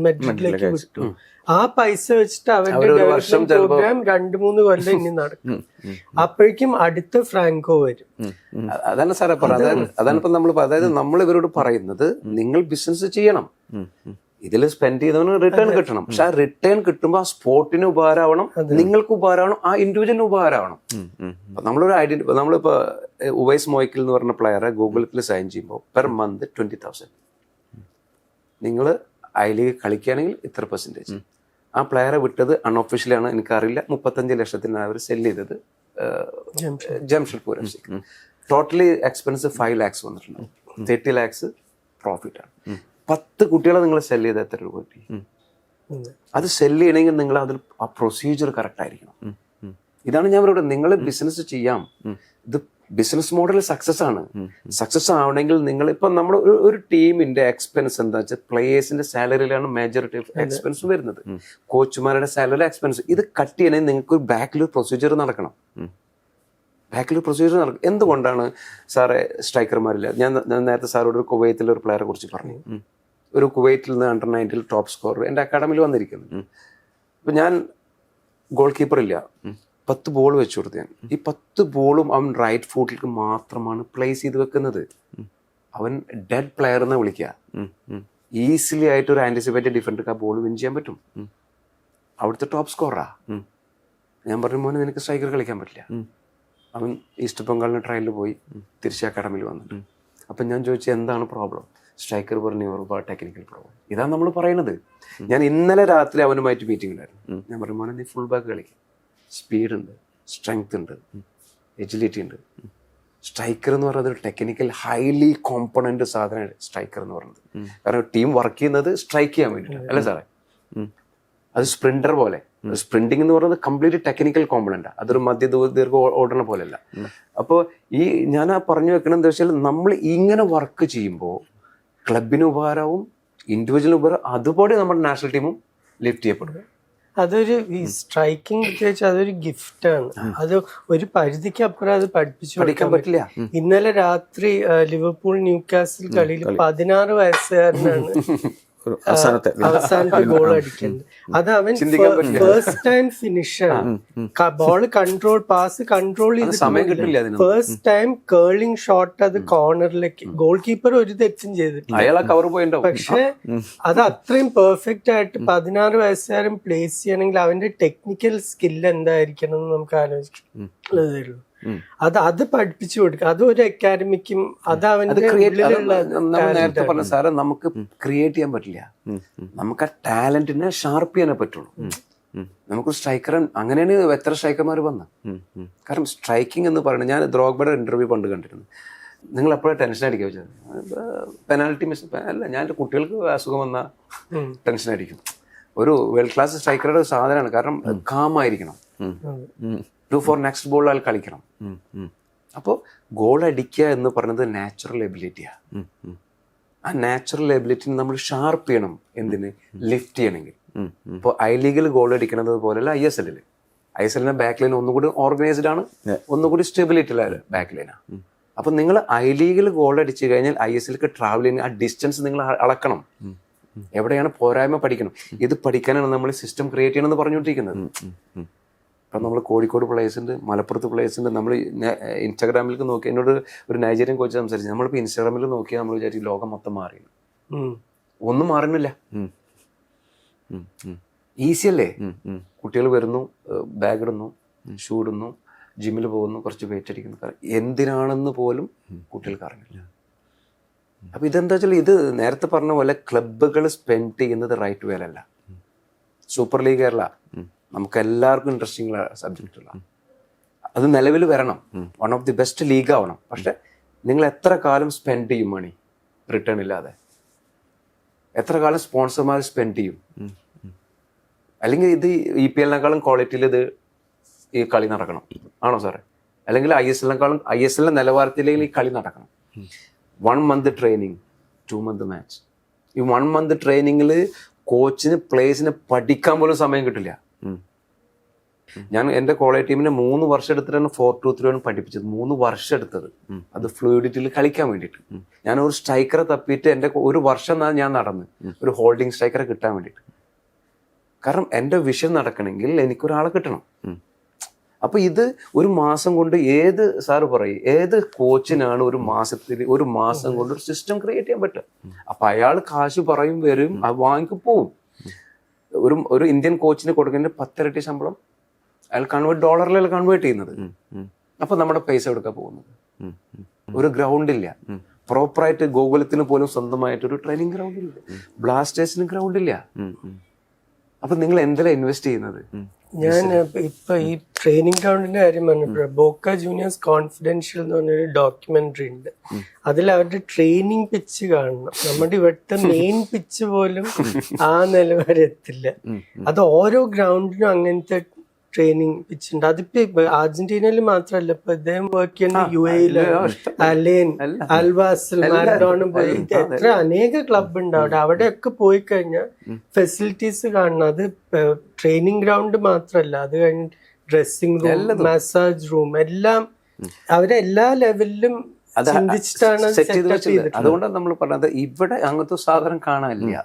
മെഡ്രിഡിലേക്ക് വിട്ടു. ആ പൈസ വെച്ചിട്ട് അവരുടെ അവരൊരു വർഷം ഡെവലപ്മെന്റ് പ്രോഗ്രാം 2-3 കൊല്ലം ഇനി നടക്കും. അപ്പോഴേക്കും അടുത്ത ഫ്രാങ്കോ വരും. അതാണ് സാറേ പറഞ്ഞത്. അതാണ് ഇപ്പൊ നമ്മൾ അതായത് നമ്മൾ ഇവരോട് പറയുന്നത് നിങ്ങൾ ബിസിനസ് ചെയ്യണം, ഇതിൽ സ്പെൻഡ് ചെയ്തവന് റിട്ടേൺ കിട്ടണം. പക്ഷെ ആ റിട്ടേൺ കിട്ടുമ്പോൾ ആ സ്പോർട്ടിന് ഉപകാരമാവണം, നിങ്ങൾക്ക് ഉപകാരമാവണം, ആ ഇൻഡിവിജ്വലിന് ഉപകാരമാവണം. നമ്മളൊരു നമ്മളിപ്പോ ഉവൈസ് മൊയ്ക്കൽ എന്ന് പറഞ്ഞ പ്ലെയറെ ഗൂഗിളിൽ സൈൻ ചെയ്യുമ്പോൾ പെർ മന്ത് 20,000. നിങ്ങൾ ഐ ലീഗ് കളിക്കുകയാണെങ്കിൽ ഇത്ര %. ആ പ്ലെയറെ വിട്ടത് അൺഒഫീഷ്യലാണ്, എനിക്കറിയില്ല, 35 ലക്ഷത്തിന് അവർ സെല് ചെയ്തത് Jamshedpur FC. Totally expense 5 lakhs വന്നിട്ടുണ്ടാവും. 30 lakhs പ്രോഫിറ്റ് ആണ്. 10 കുട്ടികളെ നിങ്ങൾ സെല് ചെയ്ത് എത്ര രൂപ കിട്ടി? അത് സെല് ചെയ്യണമെങ്കിൽ നിങ്ങൾ അതിൽ ആ പ്രൊസീജിയർ കറക്റ്റ് ആയിരിക്കണം. ഇതാണ് ഞാൻ പറയുന്നത്, നിങ്ങൾ ബിസിനസ് ചെയ്യാം, ഇത് ബിസിനസ് മോഡൽ സക്സസ് ആണ്. സക്സസ് ആവണമെങ്കിൽ നിങ്ങൾ ഇപ്പം നമ്മൾ ഒരു ടീമിന്റെ എക്സ്പെൻസ് എന്താ വെച്ചാൽ പ്ലേയേഴ്സിന്റെ സാലറിയിലാണ് മേജോറിറ്റി എക്സ്പെൻസ് വരുന്നത്, കോച്ചുമാരുടെ സാലറി എക്സ്പെൻസ്. ഇത് കട്ട് ചെയ്യണമെങ്കിൽ നിങ്ങൾക്ക് ഒരു ബാക്കിലൊരു പ്രൊസീജിയർ നടക്കണം. എന്തുകൊണ്ടാണ് സാറേ സ്ട്രൈക്കർമാരില്ല? ഞാൻ നേരത്തെ സാറോട് ഒരു കുവൈത്തിലെ ഒരു പ്ലെയറെ കുറിച്ച് പറഞ്ഞു. ഒരു കുവൈറ്റിൽ നിന്ന് under-19 ടോപ്പ് സ്കോറർ എൻ്റെ അക്കാഡമിയിൽ വന്നിരിക്കുന്നു. അപ്പൊ ഞാൻ ഗോൾ കീപ്പർ ഇല്ല, 10 ബോൾ വെച്ചു കൊടുത്തു ഞാൻ. ഈ 10 ബോളും അവൻ റൈറ്റ് ഫുട്ടിലേക്ക് മാത്രമാണ് പ്ലേസ് ചെയ്ത് വെക്കുന്നത്. അവൻ ഡെഡ് പ്ലെയർ എന്ന് വിളിക്കുക. ഈസിലി ആയിട്ട് ഒരു ആന്റിസിപ്പേറ്റഡ് ഡിഫൻഡർക്ക് ആ ബോൾ വിൻ ചെയ്യാൻ പറ്റും. അവിടുത്തെ ടോപ്പ് സ്കോറാ. ഞാൻ പറഞ്ഞു, മോനെ നിനക്ക് സ്ട്രൈക്കർ കളിക്കാൻ പറ്റില്ല. അവൻ ഈസ്റ്റ് ബംഗാളിന് ട്രയലിൽ പോയി തിരിച്ച് അക്കാഡമിയിൽ വന്നിട്ട്. അപ്പം ഞാൻ ചോദിച്ചു എന്താണ് പ്രോബ്ലം? സ്ട്രൈക്കർ പറഞ്ഞു ടെക്നിക്കൽ പ്രോബ്ലം. ഇതാണ് നമ്മൾ പറയുന്നത്. ഞാൻ ഇന്നലെ രാത്രി അവനുമായിട്ട് മീറ്റിംഗ് ഉണ്ടായിരുന്നു. ഞാൻ പറഞ്ഞു, മോനെ നീ ഫുൾ ബാക്ക് കളിക്കും, സ്പീഡ് ഉണ്ട്, സ്ട്രെങ്ത് ഉണ്ട്, എജിലിറ്റി ഉണ്ട്. സ്ട്രൈക്കർ എന്ന് പറയുന്നത് ഒരു ടെക്നിക്കൽ ഹൈലി കോമ്പണന്റ് സാധനമാണ് സ്ട്രൈക്കർ എന്ന് പറയുന്നത്. കാരണം ടീം വർക്ക് ചെയ്യുന്നത് സ്ട്രൈക്ക് ചെയ്യാൻ വേണ്ടിയിട്ടാണ്, അല്ലേ സാറേ? അത് സ്പ്രിന്റർ പോലെ. സ്പ്രിന്റിംഗ് എന്ന് പറയുന്നത് കംപ്ലീറ്റ് ടെക്നിക്കൽ കോമ്പണന്റ്. അതൊരു ദീർഘ ഓടണ പോലെയല്ല. അപ്പോൾ ഈ ഞാൻ പറഞ്ഞു വെക്കണം എന്താ വെച്ചാൽ, നമ്മൾ ഇങ്ങനെ വർക്ക് ചെയ്യുമ്പോൾ ക്ലബിന് ഉപകാരവും ഇൻഡിവിജ്വലിന് ഉപകാരം, അതുപോലെ നമ്മുടെ നാഷണൽ ടീമും ലിഫ്റ്റ് ചെയ്യപ്പെടും. അതൊരു ഈ സ്ട്രൈക്കിംഗ് പ്രത്യേകിച്ച് അതൊരു ഗിഫ്റ്റാണ്. അത് ഒരു പരിധിക്ക് അപ്പുറം അത് പഠിക്കാൻ പറ്റില്ല. ഇന്നലെ രാത്രി ലിവർപൂൾ ന്യൂകാസിൽ കളിയിൽ 16 വയസ്സുകാരനാണ് അവസാനത്തെ ഗോൾ അടിക്കുന്നത്. അത് അവൻ ഫസ്റ്റ് ടൈം ഫിനിഷാണ്. ബോൾ കൺട്രോൾ, പാസ് കൺട്രോൾ ചെയ്ത് ഫസ്റ്റ് ടൈം കേളിംഗ് ഷോട്ട്, അത് കോർണറിലേക്ക്. ഗോൾ കീപ്പർ ഒരു തെറ്റും ചെയ്തിട്ടില്ല. പക്ഷെ അത് അത്രയും പെർഫെക്റ്റ് ആയിട്ട് 16 വയസ്സുകാരൻ പ്ലേസ് ചെയ്യണമെങ്കിൽ അവന്റെ ടെക്നിക്കൽ സ്കിൽ എന്തായിരിക്കണം എന്ന് നമുക്ക് ആലോചിക്കുന്നതേ ഉള്ളൂ. അത് പഠിപ്പിച്ചു കൊടുക്കുക. അത് ഒരു അക്കാഡമിക്കും അത് അവന്റെ നേരത്തെ പറഞ്ഞ സാറേ, നമുക്ക് ക്രിയേറ്റ് ചെയ്യാൻ പറ്റില്ല, നമുക്ക് ആ ടാലന്റിനെ ഷാർപ്പ് ചെയ്യാനേ പറ്റുള്ളൂ. നമുക്ക് സ്ട്രൈക്കർ അങ്ങനെയാണ് എത്ര സ്ട്രൈക്കർമാർ വന്ന. കാരണം സ്ട്രൈക്കിംഗ് എന്ന് പറയുന്നത്, ഞാൻ ദ്രോഗ്ബയുടെ ഇന്റർവ്യൂ പണ്ട് കണ്ടിരുന്നു. നിങ്ങൾ എപ്പോഴും ടെൻഷൻ അടിക്കുക വെച്ചാൽ പെനാൽറ്റി മിസ് അല്ല, ഞാൻ എൻ്റെ കുട്ടികൾക്ക് അസുഖം വന്ന ടെൻഷൻ അടിക്കും. ഒരു വേൾഡ് ക്ലാസ് സ്ട്രൈക്കറുടെ സാധനമാണ്. കാരണം കാമായിരിക്കണം, ഫോർ നെക്സ്റ്റ് ബോൾ ആൾ കളിക്കണം. അപ്പോൾ ഗോൾ അടിക്കുക എന്ന് പറയുന്നത് നാച്ചുറൽ എബിലിറ്റിയാണ്. ആ നാച്ചുറൽ എബിലിറ്റി നമ്മൾ ഷാർപ്പ് ചെയ്യണം. എന്തിന്? ലിഫ്റ്റ് ചെയ്യണമെങ്കിൽ. ഇപ്പോൾ ഐ ലീഗിൽ ഗോൾ അടിക്കുന്നത് പോലെയല്ല ISL-ൽ. ISL-ന്റെ ബാക്ക് ലൈൻ ഒന്നുകൂടി ഓർഗനൈസ്ഡ് ആണ്, ഒന്നുകൂടി സ്റ്റെബിലിറ്റി ഉള്ള ബാക്ക് ലൈനാണ്. അപ്പം നിങ്ങൾ ഐ ലീഗിൽ ഗോൾ അടിച്ചു കഴിഞ്ഞാൽ ISL-ക്ക് ട്രാവൽ ചെയ്യുന്ന ആ ഡിസ്റ്റൻസ് നിങ്ങൾ അളക്കണം. എവിടെയാണ് പോരായ്മ പഠിക്കണം. ഇത് പഠിക്കാനാണ് നമ്മൾ സിസ്റ്റം ക്രിയേറ്റ് ചെയ്യണമെന്ന് പറഞ്ഞുകൊണ്ടിരിക്കുന്നത്. ഇപ്പം നമ്മൾ കോഴിക്കോട് പ്ലേയേഴ്സ് ഉണ്ട്, മലപ്പുറത്ത് പ്ലേയേഴ്സ് ഉണ്ട്. നമ്മൾ ഇൻസ്റ്റാഗ്രാമിലേക്ക് നോക്കി, എന്നോട് ഒരു നൈജീരിയൻ കോച്ച് സംസാരിച്ചു. നമ്മളിപ്പോൾ ഇൻസ്റ്റാഗ്രാമിൽ നോക്കിയാൽ നമ്മൾ വിചാരിക്കും ലോകം മൊത്തം മാറി. ഒന്നും മാറുന്നില്ല. ഈസി അല്ലേ? കുട്ടികൾ വരുന്നു, ബാഗ് ഇടുന്നു, ഷൂ ഇടുന്നു, ജിമ്മിൽ പോകുന്നു, കുറച്ച് വെയിറ്റ് അടിക്കുന്നു. എന്തിനാണെന്ന് പോലും കുട്ടികൾക്ക് അറിയില്ല. അപ്പൊ ഇതെന്താ വെച്ചാൽ, ഇത് നേരത്തെ പറഞ്ഞ പോലെ ക്ലബുകൾ സ്പെൻഡ് ചെയ്യുന്നത് റൈറ്റ് വേല അല്ല. സൂപ്പർ ലീഗ് കേരള നമുക്ക് എല്ലാവർക്കും ഇൻട്രസ്റ്റിംഗ് സബ്ജക്റ്റുള്ള, അത് നിലവിൽ വരണം. One of the best league ആവണം. പക്ഷെ നിങ്ങൾ എത്ര കാലം സ്പെൻഡ് ചെയ്യും മണി റിട്ടേൺ ഇല്ലാതെ? എത്ര കാലം സ്പോൺസർമാർ സ്പെൻഡ് ചെയ്യും? അല്ലെങ്കിൽ ഇത് EPL-നേക്കാളും ക്വാളിറ്റിയിൽ ഇത് ഈ കളി നടക്കണം, ആണോ സാറേ? അല്ലെങ്കിൽ ISL-ന്റെ നിലവാരത്തിലേക്ക് ഈ കളി നടക്കണം. 1 month ട്രെയിനിങ്, 2 month മാച്ച്. ഈ 1 month ട്രെയിനിങ്ങിൽ കോച്ചിന് പ്ലേയേഴ്സിനെ പഠിക്കാൻ പോലും സമയം കിട്ടില്ല. ഞാൻ എൻ്റെ കോളേജ് ടീമിനെ 3 വർഷം എടുത്തിട്ടാണ് 4-2-3 പഠിപ്പിച്ചത്. 3 വർഷം എടുത്തത് അത് ഫ്ലൂയിഡിറ്റിയിൽ കളിക്കാൻ വേണ്ടിയിട്ട്. ഞാൻ ഒരു സ്ട്രൈക്കറെ തപ്പിയിട്ട് എൻ്റെ 1 വർഷം ഞാൻ നടന്ന് ഒരു ഹോൾഡിംഗ് സ്ട്രൈക്കറെ കിട്ടാൻ വേണ്ടിയിട്ട്. കാരണം എൻ്റെ വിഷൻ നടക്കണമെങ്കിൽ എനിക്കൊരാളെ കിട്ടണം. അപ്പൊ ഇത് ഒരു മാസം കൊണ്ട് സാറ് പറയും ഏത് കോച്ചിനാണ് ഒരു മാസം കൊണ്ട് ഒരു സിസ്റ്റം ക്രിയേറ്റ് ചെയ്യാൻ പറ്റുക? അപ്പൊ അയാൾ കാശ് പറയും, വരും, വാങ്ങിക്ക് പോവും. ഒരു ഇന്ത്യൻ കോച്ചിന് കൊടുക്കുന്ന 10 ഇരട്ടി ശമ്പളം അയാൾ ഡോളറിൽ കൺവേർട്ട് ചെയ്യുന്നത്. അപ്പൊ നമ്മുടെ പൈസ എടുക്കാൻ പോകുന്നത്. ഒരു ഗ്രൗണ്ട് ഇല്ല, പ്രോപ്പറായിട്ട് ഗോകുലത്തിന് പോലും സ്വന്തമായിട്ട് ഒരു ട്രെയിനിങ് ഗ്രൗണ്ട് ഇല്ല, ബ്ലാസ്റ്റേഴ്സിന് ഗ്രൗണ്ട് ഇല്ല. അപ്പൊ നിങ്ങൾ എന്തെല്ലാം ഇൻവെസ്റ്റ് ചെയ്യുന്നത്? ഞാൻ ഇപ്പൊ ഈ ട്രെയിനിങ് ഗ്രൗണ്ടിന്റെ കാര്യം പറഞ്ഞപ്പോഴാണ് ബോക്ക ജൂനിയേഴ്സ് കോൺഫിഡൻഷ്യൽ എന്ന് പറഞ്ഞൊരു ഡോക്യുമെന്ററി ഉണ്ട്. അതിൽ അവരുടെ ട്രെയിനിങ് പിച്ച് കാണണം. നമ്മുടെ ഇവിടുത്തെ മെയിൻ പിച്ച് പോലും ആ നിലവാരം എത്തില്ല. അത് ഓരോ ഗ്രൗണ്ടിനും അങ്ങനത്തെ ട്രെയിനിങ് പിച്ച് ഉണ്ട്. അതിപ്പോ അർജന്റീനയിൽ മാത്രമല്ല, ഇപ്പൊ ഇദ്ദേഹം വർക്ക് ചെയ്യുന്ന UAE, അലേൻ, അൽവാസൽ, മാരഡോണും പോയി എത്ര അനേക ക്ലബ് ഉണ്ട് അവിടെ. അവിടെയൊക്കെ പോയി കഴിഞ്ഞാൽ ഫെസിലിറ്റീസ് കാണണം. അത് ട്രെയിനിങ് ഗ്രൗണ്ട് മാത്രമല്ല, അത് കഴിഞ്ഞ് ഡ്രസ്സിംഗ് റൂം, മസാജ് റൂം, എല്ലാം അവരെല്ലാ ലെവലിലും ചിന്തിച്ചിട്ടാണ് സെറ്റപ്പ് ചെയ്തത്. അതുകൊണ്ടാണ് നമ്മൾ പറഞ്ഞത് ഇവിടെ അങ്ങനത്തെ സാധനം കാണാനില്ല.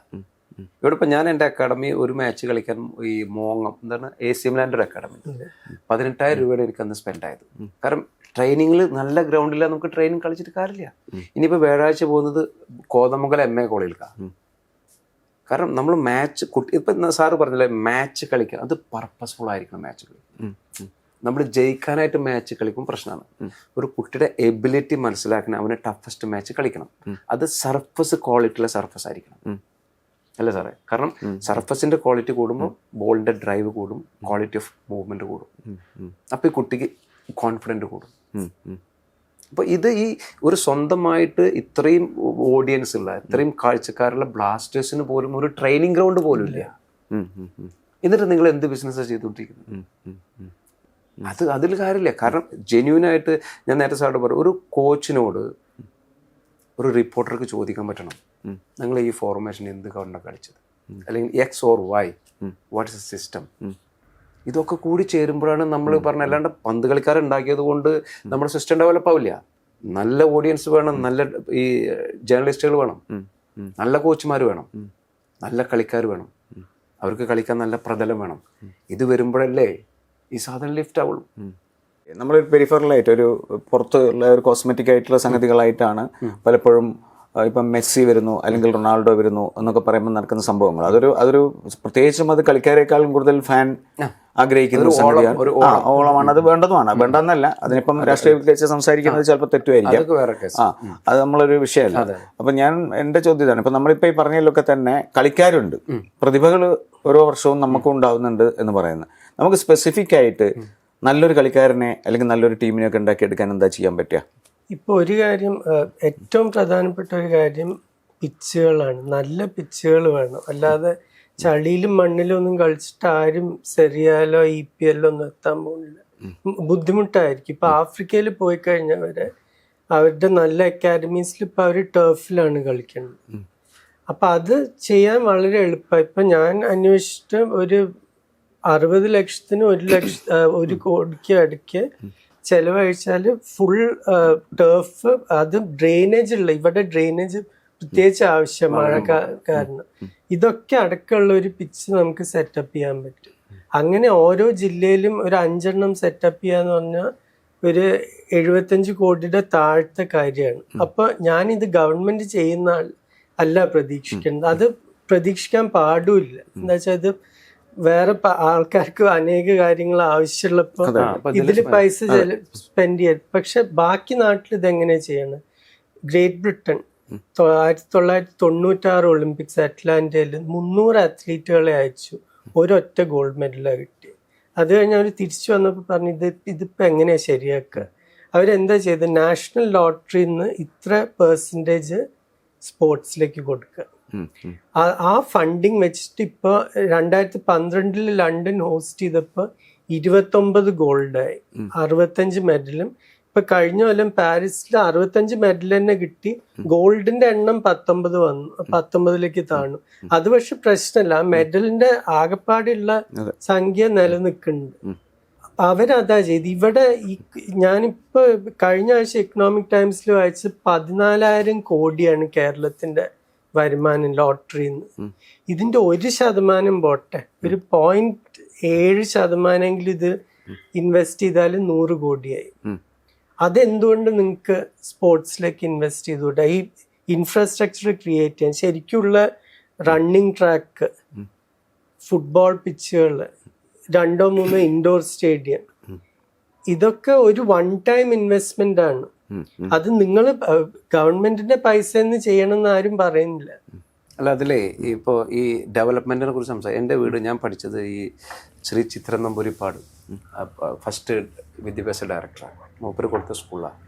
ഇവിടെ ഇപ്പൊ ഞാൻ എൻ്റെ അക്കാഡമി ഒരു മാച്ച് കളിക്കാൻ ഈ മോങ്ങം എന്താണ് AC മിലാൻ്റെ ഒരു അക്കാഡമി 18,000 രൂപയുടെ എനിക്ക് അന്ന് സ്പെൻഡ് ആയത്. കാരണം ട്രെയിനിങ്ങിൽ നല്ല ഗ്രൗണ്ടില്ല, നമുക്ക് ട്രെയിനിങ് കളിച്ചിട്ട് കാര്യമില്ല. ഇനിയിപ്പോ വ്യാഴാഴ്ച പോകുന്നത് കോതമംഗലം MA കോളേജിലേക്കാണ്. കാരണം നമ്മൾ മാച്ച് ഇപ്പൊ സാറ് പറഞ്ഞില്ലേ മാച്ച് കളിക്കുക, അത് പർപ്പസ്ഫുൾ ആയിരിക്കണം. മാച്ച് കളി നമ്മൾ ജയിക്കാനായിട്ട് മാച്ച് കളിക്കും പ്രശ്നമാണ്. ഒരു കുട്ടിയുടെ എബിലിറ്റി മനസ്സിലാക്കണം, അവന് ടഫസ്റ്റ് മാച്ച് കളിക്കണം. അത് സർഫസ് ക്വാളിറ്റിയുള്ള സർഫസ് ആയിരിക്കണം, അല്ല സാറേ? കാരണം സർഫസിന്റെ ക്വാളിറ്റി കൂടുമ്പോൾ ബോളിന്റെ ഡ്രൈവ് കൂടും, ക്വാളിറ്റി ഓഫ് മൂവ്മെന്റ് കൂടും. അപ്പൊ ഈ കുട്ടിക്ക് കോൺഫിഡൻറ്റ് കൂടും. അപ്പൊ ഇത് ഈ ഒരു സ്വന്തമായിട്ട് ഇത്രയും ഓഡിയൻസ് ഉള്ള, ഇത്രയും കാഴ്ചക്കാരുള്ള ബ്ലാസ്റ്റേഴ്സിന് പോലും ഒരു ട്രെയിനിങ് ഗ്രൗണ്ട് പോലും ഇല്ല. എന്നിട്ട് നിങ്ങൾ എന്ത് ബിസിനസ്സാണ് ചെയ്തുകൊണ്ടിരിക്കുന്നത്? അതിൽ കാര്യമില്ല. കാരണം ജെന്യൂനായിട്ട് ഞാൻ നേരത്തെ സാറിന് പറഞ്ഞു, ഒരു കോച്ചിനോട് ഒരു റിപ്പോർട്ടർക്ക് ചോദിക്കാൻ പറ്റണം, നിങ്ങൾ ഈ ഫോർമേഷൻ എന്ത് കൊണ്ടാണ് കളിച്ചത്, അല്ലെങ്കിൽ X or Y, what is A system. ഇതൊക്കെ കൂടി ചേരുമ്പോഴാണ് നമ്മൾ പറഞ്ഞ. അല്ലാണ്ട് പന്ത് കളിക്കാരുണ്ടാക്കിയത് കൊണ്ട് നമ്മുടെ സിസ്റ്റം ഡെവലപ്പ് ആവില്ല. നല്ല ഓഡിയൻസ് വേണം, നല്ല ഈ ജേർണലിസ്റ്റുകൾ വേണം, നല്ല കോച്ചുമാർ വേണം, നല്ല കളിക്കാർ വേണം, അവർക്ക് കളിക്കാൻ നല്ല പ്രതലം വേണം. ഇത് വരുമ്പോഴല്ലേ ഈ സാധനം ലിഫ്റ്റ് ആവുള്ളൂ. നമ്മളൊരു പെരിഫറലായിട്ട് ഒരു പുറത്തുള്ള ഒരു കോസ്മെറ്റിക് ആയിട്ടുള്ള സംഗതികളായിട്ടാണ് പലപ്പോഴും ഇപ്പം മെസ്സി വരുന്നു അല്ലെങ്കിൽ റൊണാൾഡോ വരുന്നു എന്നൊക്കെ പറയുമ്പോൾ നടക്കുന്ന സംഭവങ്ങൾ. അതൊരു പ്രത്യേകിച്ചും അത് കളിക്കാരെക്കാളും കൂടുതൽ ഫാൻ ആഗ്രഹിക്കുന്ന ഒരു സംഗതിയാണ്, ഓളമാണ്. അത് വേണ്ടെന്നല്ല, അതിനിപ്പം രാഷ്ട്രീയവൽക്കരിച്ച് സംസാരിക്കുന്നത് ചിലപ്പോൾ തെറ്റുമായിരിക്കാം. അത് നമ്മളൊരു വിഷയമല്ല. അപ്പം എൻ്റെ ചോദ്യം ഇതാണ്, ഇപ്പം നമ്മളിപ്പോൾ ഈ പറഞ്ഞതിലൊക്കെ തന്നെ കളിക്കാരുണ്ട്, പ്രതിഭകൾ ഓരോ വർഷവും നമുക്കും ഉണ്ടാവുന്നുണ്ട് എന്ന് പറയുന്നത്. നമുക്ക് സ്പെസിഫിക് ആയിട്ട് നല്ലൊരു കളിക്കാരനെ അല്ലെങ്കിൽ നല്ലൊരു ടീമിനെയൊക്കെ ഉണ്ടാക്കിയെടുക്കാൻ എന്താ ചെയ്യാൻ പറ്റുക? ഇപ്പോൾ ഒരു കാര്യം, ഏറ്റവും പ്രധാനപ്പെട്ട ഒരു കാര്യം പിച്ചുകളാണ്. നല്ല പിച്ചുകൾ വേണം. അല്ലാതെ ചളിയിലും മണ്ണിലും ഒന്നും കളിച്ചിട്ട് ആരും സെറിയാലോ EPL ഒന്നും എത്താൻ പോകുന്നില്ല, ബുദ്ധിമുട്ടായിരിക്കും. ഇപ്പൊ ആഫ്രിക്കയിൽ പോയി കഴിഞ്ഞവരെ അവരുടെ നല്ല അക്കാഡമീസിൽ ഇപ്പൊ അവർ ടർഫിലാണ് കളിക്കുന്നത്. അപ്പൊ അത് ചെയ്യാൻ വളരെ എളുപ്പമാണ്. ഇപ്പൊ ഞാൻ അന്വേഷിച്ചിട്ട് ഒരു 60 ലക്ഷത്തിന് 1 കോടിക്ക് അടുക്ക് ചെലവഴിച്ചാൽ ഫുൾ ടർഫ്, അത് ഡ്രെയിനേജ് ഉള്ള, ഇവിടെ ഡ്രെയിനേജ് പ്രത്യേകിച്ച് ആവശ്യം മഴ കാരണം, ഇതൊക്കെ അടക്കമുള്ള ഒരു പിച്ച് നമുക്ക് സെറ്റപ്പ് ചെയ്യാൻ പറ്റും. അങ്ങനെ ഓരോ ജില്ലയിലും ഒരു 5 എണ്ണം സെറ്റപ്പ് ചെയ്യാന്ന് പറഞ്ഞാൽ ഒരു 75 കോടിയുടെ താഴത്തെ കാര്യമാണ്. അപ്പൊ ഞാനിത് ഗവൺമെന്റ് ചെയ്യുന്ന അല്ല പ്രതീക്ഷിക്കുന്നത്, അത് പ്രതീക്ഷിക്കാൻ പാടുമില്ല. എന്താ വെച്ചാൽ ഇത് വേറെ ആൾക്കാർക്ക് അനേക കാര്യങ്ങൾ ആവശ്യമുള്ളപ്പോൾ ഇതില് പൈസ സ്പെൻഡ് ചെയ്യാൻ. പക്ഷെ ബാക്കി നാട്ടിൽ ഇതെങ്ങനെ ചെയ്യണം? ഗ്രേറ്റ് ബ്രിട്ടൻ 1996 ഒളിമ്പിക്സ് അറ്റ്ലാന്റയിൽ 300 അത്ലീറ്റുകളെ അയച്ചു, ഒരൊറ്റ ഗോൾഡ് മെഡലാണ് കിട്ടിയത്. അത് കഴിഞ്ഞ് അവർ തിരിച്ചു വന്നപ്പോൾ പറഞ്ഞു ഇതിപ്പോൾ എങ്ങനെയാണ് ശരിയാക്കുക? അവരെന്താ ചെയ്തത്? നാഷണൽ ലോട്ടറിന്ന് ഇത്ര % സ്പോർട്സിലേക്ക് കൊടുക്കുക. ആ ഫണ്ടിങ് വെച്ചിട്ട് ഇപ്പോൾ 2012 ലണ്ടൻ ഹോസ്റ്റ് ചെയ്തപ്പോൾ 29 ഗോൾഡായി, 65 മെഡലും. ഇപ്പൊ കഴിഞ്ഞ കൊല്ലം പാരീസിൽ 65 മെഡൽ തന്നെ കിട്ടി. ഗോൾഡിന്റെ എണ്ണം 19 വന്നു, 19ലേക്ക് താണു. അത് പക്ഷെ പ്രശ്നമല്ല, ആ മെഡലിന്റെ ആകെപ്പാടുള്ള സംഖ്യ നിലനിൽക്കുന്നുണ്ട്. അവരതാ ചെയ്ത്. ഇവിടെ ഞാനിപ്പോ കഴിഞ്ഞ ആഴ്ച എക്കണോമിക് ടൈംസിൽ വായിച്ച് 14,000 കോടിയാണ് കേരളത്തിന്റെ വരുമാനം ലോട്ടറിന്ന്. ഇതിന്റെ 1% പോട്ടെ, ഒരു 0.7% ഇത് ഇൻവെസ്റ്റ് ചെയ്താൽ 100 കോടിയായി. അതെന്തുകൊണ്ട് നിങ്ങൾക്ക് സ്പോർട്സിലേക്ക് ഇൻവെസ്റ്റ് ചെയ്തുകൂടാ? ഈ ഇൻഫ്രാസ്ട്രക്ചർ ക്രിയേറ്റ് ചെയ്യാൻ, ശരിക്കുള്ള റണ്ണിങ് ട്രാക്ക്, ഫുട്ബോൾ പിച്ചുകൾ, 2-3 ഇൻഡോർ സ്റ്റേഡിയം, ഇതൊക്കെ ഒരു 1-time ഇൻവെസ്റ്റ്മെന്റ് ആണ്. അത് നിങ്ങൾ ഗവൺമെന്റിന്റെ പൈസ എന്ന് ചെയ്യണമെന്ന് ആരും പറയുന്നില്ല. അല്ല, അതിലേ ഇപ്പോൾ ഈ ഡെവലപ്മെന്റിനെ കുറിച്ച് സംസാരിക്കും. എൻ്റെ വീട് ഞാൻ പഠിച്ചത് ഈ ശ്രീ ചിത്ര നമ്പൂരിപ്പാട് ഫസ്റ്റ് വിദ്യാഭ്യാസ ഡയറക്ടറാണ്. മൂപ്പര് കൊടുത്ത സ്കൂളാണ്.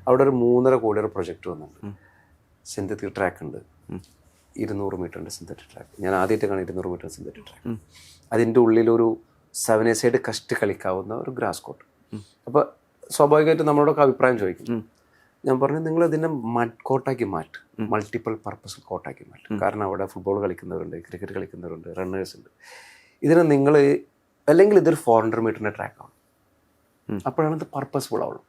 അവിടെ ഒരു 3.5 കോടിയുടെ പ്രൊജക്റ്റ് വന്നിട്ടുണ്ട്. സിന്തറ്റിക് ട്രാക്ക് ഉണ്ട്, 200 മീറ്റർ ഉണ്ട് സിന്തറ്റിക് ട്രാക്ക്. ഞാൻ ആദ്യമായിട്ട് കാണാം 200 മീറ്റർ സിന്തറ്റിക് ട്രാക്ക്. അതിൻ്റെ ഉള്ളിലൊരു 7 സൈഡ് കഷ്ടി കളിക്കാവുന്ന ഒരു ഗ്രാസ് കോർട്ട്. അപ്പോൾ സ്വാഭാവികമായിട്ടും നമ്മളോടൊക്കെ അഭിപ്രായം ചോദിക്കും. ഞാൻ പറഞ്ഞു, നിങ്ങൾ ഇതിനെ മഡ് കോർട്ടാക്കി മാറ്റും, മൾട്ടിപ്പിൾ പർപ്പസ് കോർട്ടാക്കി മാറ്റും. കാരണം അവിടെ ഫുട്ബോൾ കളിക്കുന്നവരുണ്ട്, ക്രിക്കറ്റ് കളിക്കുന്നവരുണ്ട്, റണ്ണേഴ്സ് ഉണ്ട്. ഇതിനെ നിങ്ങൾ അല്ലെങ്കിൽ ഇതൊരു 400 മീറ്ററിൻ്റെ ട്രാക്കാണ്. അപ്പോഴാണ് ഇത് പർപ്പസ്ഫുൾ ആവുള്ളൂ.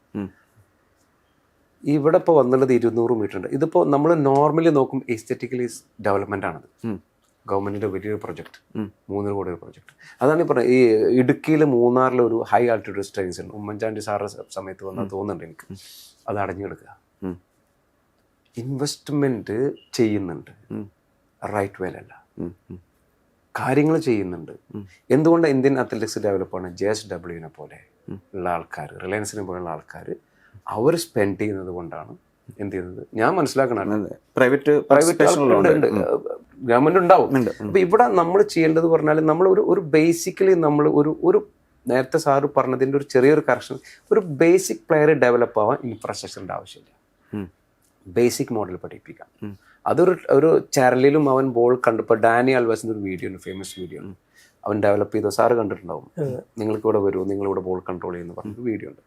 ഇവിടെ ഇപ്പോൾ വന്നുള്ളത് 200 മീറ്റർ ഉണ്ട്. ഇതിപ്പോൾ നമ്മൾ നോർമലി നോക്കും എസ്തെറ്റിക്കലി ഡെവലപ്മെൻ്റ് ആണത്. ഗവൺമെൻറ്റിൻ്റെ വലിയൊരു പ്രൊജക്ട്, 3 കോടി പ്രൊജക്ട്. അതാണ് ഈ പറഞ്ഞത്. ഈ ഇടുക്കിയിൽ, മൂന്നാറിൽ ഒരു ഹൈ ആൾട്ടിറ്റ്യൂഡ് ട്രെയിൻസ് ഉണ്ട്. ഉമ്മൻചാണ്ടി സാറിൻ്റെ സമയത്ത് വന്നാൽ തോന്നുന്നുണ്ട് എനിക്ക്. അത് അടഞ്ഞെടുക്കുക. ഇൻവെസ്റ്റ്മെൻറ്റ് ചെയ്യുന്നുണ്ട്, റൈറ്റ് വേലല്ല, കാര്യങ്ങൾ ചെയ്യുന്നുണ്ട്. എന്തുകൊണ്ട് ഇന്ത്യൻ അത്ലറ്റിക്സ് ഡെവലപ്പാണ്? JSWനെ പോലെ ഉള്ള ആൾക്കാർ, റിലയൻസിനെ പോലുള്ള ആൾക്കാർ അവർ സ്പെൻഡ് ചെയ്യുന്നത് കൊണ്ടാണ് എന്ത് ചെയ്യുന്നത് ഞാൻ മനസ്സിലാക്കണം. പ്രൈവറ്റ് ഉണ്ട്, ഗവൺമെന്റ് ഉണ്ടാവും. അപ്പൊ ഇവിടെ നമ്മൾ ചെയ്യേണ്ടത് പറഞ്ഞാൽ നമ്മൾ ഒരു ബേസിക്കലി നമ്മൾ ഒരു നേരത്തെ സാറ് പറഞ്ഞതിൻ്റെ ഒരു ചെറിയൊരു കറക്ഷൻ, ഒരു ബേസിക് പ്ലെയർ ഡെവലപ്പ് ആവാൻ ഇൻഫ്രാസ്ട്രക്ചറിൻ്റെ ആവശ്യമില്ല. ബേസിക് മോഡൽ പഠിപ്പിക്കാം. ഒരു ചാരലിലും അവൻ ബോൾ കണ്ടു. ഇപ്പോൾ ഡാനി അൽവാസിൻ്റെ ഒരു വീഡിയോ ഉണ്ട്, ഫേമസ് വീഡിയോ ഉണ്ട്. അവൻ ഡെവലപ്പ് ചെയ്ത സാറ് കണ്ടിട്ടുണ്ടാവും. നിങ്ങൾക്ക് ഇവിടെ വരുമോ, നിങ്ങളിവിടെ ബോൾ കൺട്രോൾ ചെയ്യുന്ന പറഞ്ഞൊരു വീഡിയോ ഉണ്ട്.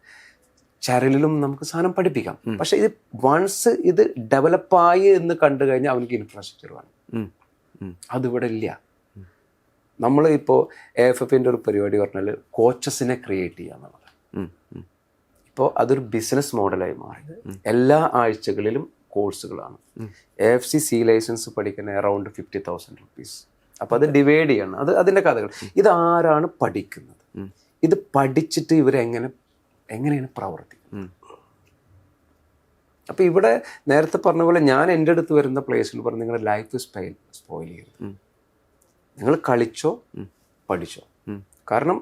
ചാരലിലും നമുക്ക് സാധനം പഠിപ്പിക്കാം. പക്ഷെ ഇത് വൺസ് ഇത് ഡെവലപ്പായി എന്ന് കണ്ടു കഴിഞ്ഞാൽ അവനക്ക് ഇൻഫ്രാസ്ട്രക്ചർ വേണം. അതിവിടെ ഇല്ല. നമ്മൾ ഇപ്പോൾ AFFൻ്റെ ഒരു പരിപാടി പറഞ്ഞാൽ കോച്ചസിനെ ക്രിയേറ്റ് ചെയ്യുക എന്നുള്ളത്. ഇപ്പോൾ അതൊരു ബിസിനസ് മോഡലായി മാറി. എല്ലാ ആഴ്ചകളിലും കോഴ്സുകളാണ്. AFC C ലൈസൻസ് പഠിക്കുന്ന അറൗണ്ട് 50,000 rupees. അപ്പോൾ അത് ഡിവൈഡ് ചെയ്യണം. അതിൻ്റെ കഥകൾ. ഇതാരാണ് പഠിക്കുന്നത്? ഇത് പഠിച്ചിട്ട് എങ്ങനെയാണ് പ്രവർത്തിക്കുന്നത്? അപ്പോൾ ഇവിടെ നേരത്തെ പറഞ്ഞ പോലെ ഞാൻ എൻ്റെ അടുത്ത് വരുന്ന പ്ലേസിൽ പറഞ്ഞ് നിങ്ങളുടെ ലൈഫ് സ്പോയിൽ ചെയ്യരുത്. നിങ്ങൾ കളിച്ചോ, പഠിച്ചോ. കാരണം